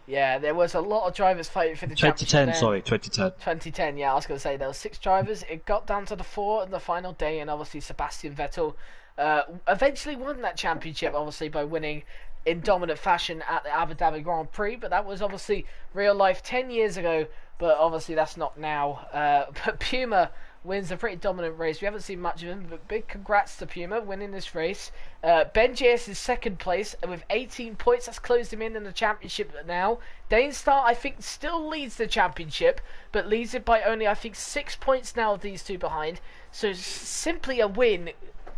Yeah, there was a lot of drivers fighting for the championship. 2010. 2010, yeah, I was going to say there were 6 drivers. It got down to the 4 on the final day, and obviously Sebastian Vettel eventually won that championship, obviously by winning in dominant fashion at the Abu Dhabi Grand Prix. But that was obviously real life 10 years ago, but obviously that's not now. But Puma wins a pretty dominant race. We haven't seen much of him, but big congrats to Puma winning this race. Ben JS is second place with 18 points. That's closed him in the championship now. Danestar, I think, still leads the championship, but leads it by only, I think, 6 points now of these two behind. So simply a win.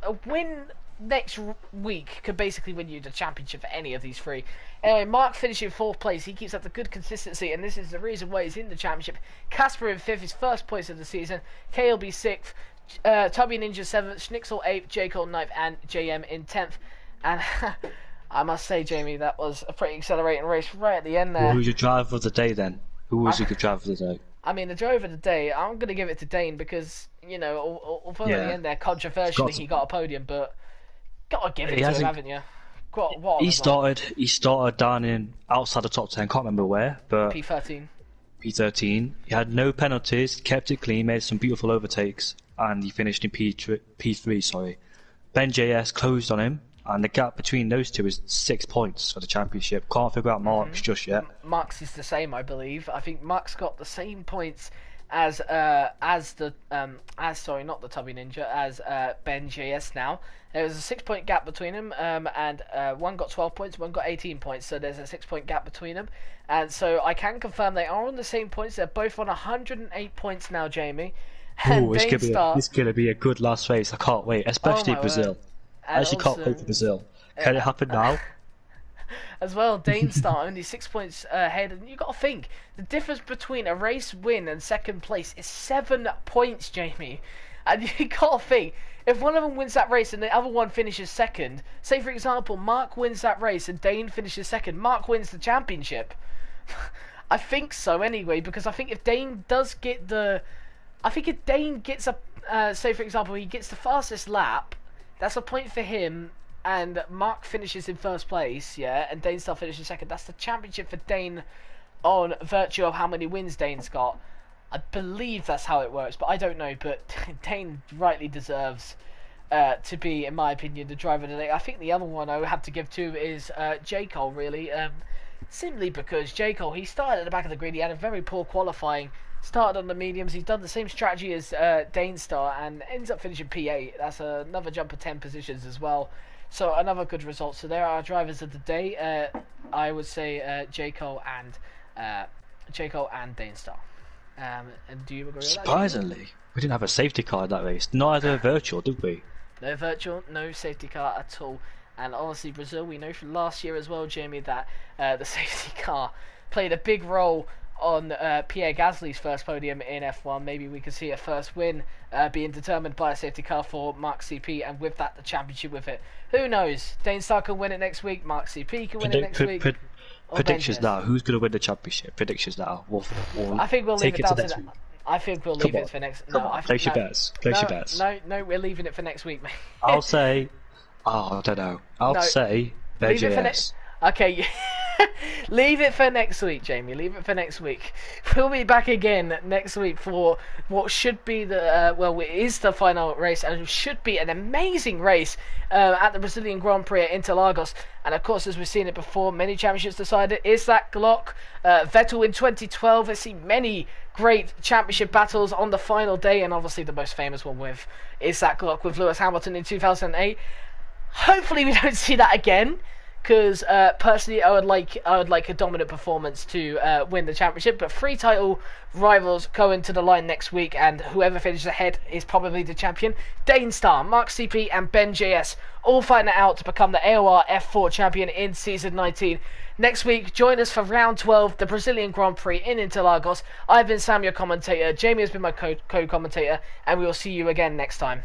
A win next week could basically win you the championship for any of these three. Anyway, Mark finishing 4th place. He keeps up the good consistency, and this is the reason why he's in the championship. Casper in 5th, his first place of the season. KLB 6th, Tubby Ninja 7th, Schnixel 8th, J Cole 9th, and JM in 10th. And I must say, Jamie, that was a pretty accelerating race right at the end there. Well, who's your driver of the day then? Who was your driver of the day? I mean, the driver of the day, I'm going to give it to Dane because, you know, although at the end there, controversially, he got a podium, but gotta give it to him, haven't you? He started down in outside the top 10, can't remember where, but P13. P13. He had no penalties, kept it clean, made some beautiful overtakes, and he finished in P3. Sorry, Ben JS closed on him, and the gap between those two is 6 points for the championship. Can't figure out Mark's just yet. Mark's is the same, I believe. I think Mark's got the same points as sorry, not the Tubby Ninja, as Ben JS now. There was a 6-point gap between them, and one got 12 points, one got 18 points, so there's a 6-point gap between them. And so I can confirm they are on the same points. They're both on 108 points now, Jamie. And this going to be a good last race. I can't wait, especially Brazil. I actually can't wait for Brazil. Can it happen now? As well, Danestar only 6 points ahead, and you got to think the difference between a race win and second place is 7 points, Jamie. And you got to think if one of them wins that race and the other one finishes second, say for example Mark wins that race and Dane finishes second, Mark wins the championship. I think so anyway, because I think if Dane does get if Dane gets a say for example he gets the fastest lap, that's a point for him. And Mark finishes in first place, yeah, and Dane still finishes second. That's the championship for Dane on virtue of how many wins Dane's got. I believe that's how it works, but I don't know. But Dane rightly deserves to be, in my opinion, the driver today. I think the other one I would have to give to is J Cole, really. Simply because J Cole, he started at the back of the grid. He had a very poor qualifying. Started on the mediums. He's done the same strategy as Danestar and ends up finishing P8. That's another jump of 10 positions as well. So another good result. So there are our drivers of the day. I would say J Cole and Danestar. And do you agree with that? Surprisingly, we didn't have a safety car in that race. Neither virtual, did we? No virtual, no safety car at all. And obviously Brazil, we know from last year as well, Jamie, that the safety car played a big role on Pierre Gasly's first podium in F1. Maybe we could see a first win being determined by a safety car for Mark CP, and with that the championship with it. Who knows? Danestar can win it next week, Mark CP can win it next week. Predictions now. Who's going to win the championship? Predictions now. I think we'll leave it down to that. I think we'll leave it for next. No, place your bets. Place your bets. No, we're leaving it for next week, mate. I'll say. Oh, I don't know. I'll say. BJS. Okay. Leave it for next week, Jamie. Leave it for next week. We'll be back again next week for what should be the it is the final race, and it should be an amazing race at the Brazilian Grand Prix at Interlagos. And of course, as we've seen it before, many championships decided. Is that Glock? Vettel in 2012. Let's see many great championship battles on the final day, and obviously the most famous one with Is that Glock with Lewis Hamilton in 2008. Hopefully, we don't see that again. Because personally, I would like a dominant performance to win the championship. But 3 title rivals go into the line next week, and whoever finishes ahead is probably the champion. Danestar, Mark CP, and Ben JS all fighting it out to become the AOR F4 champion in season 19. Next week, join us for round 12, the Brazilian Grand Prix in Interlagos. I've been Sam, your commentator. Jamie has been my co-commentator, and we will see you again next time.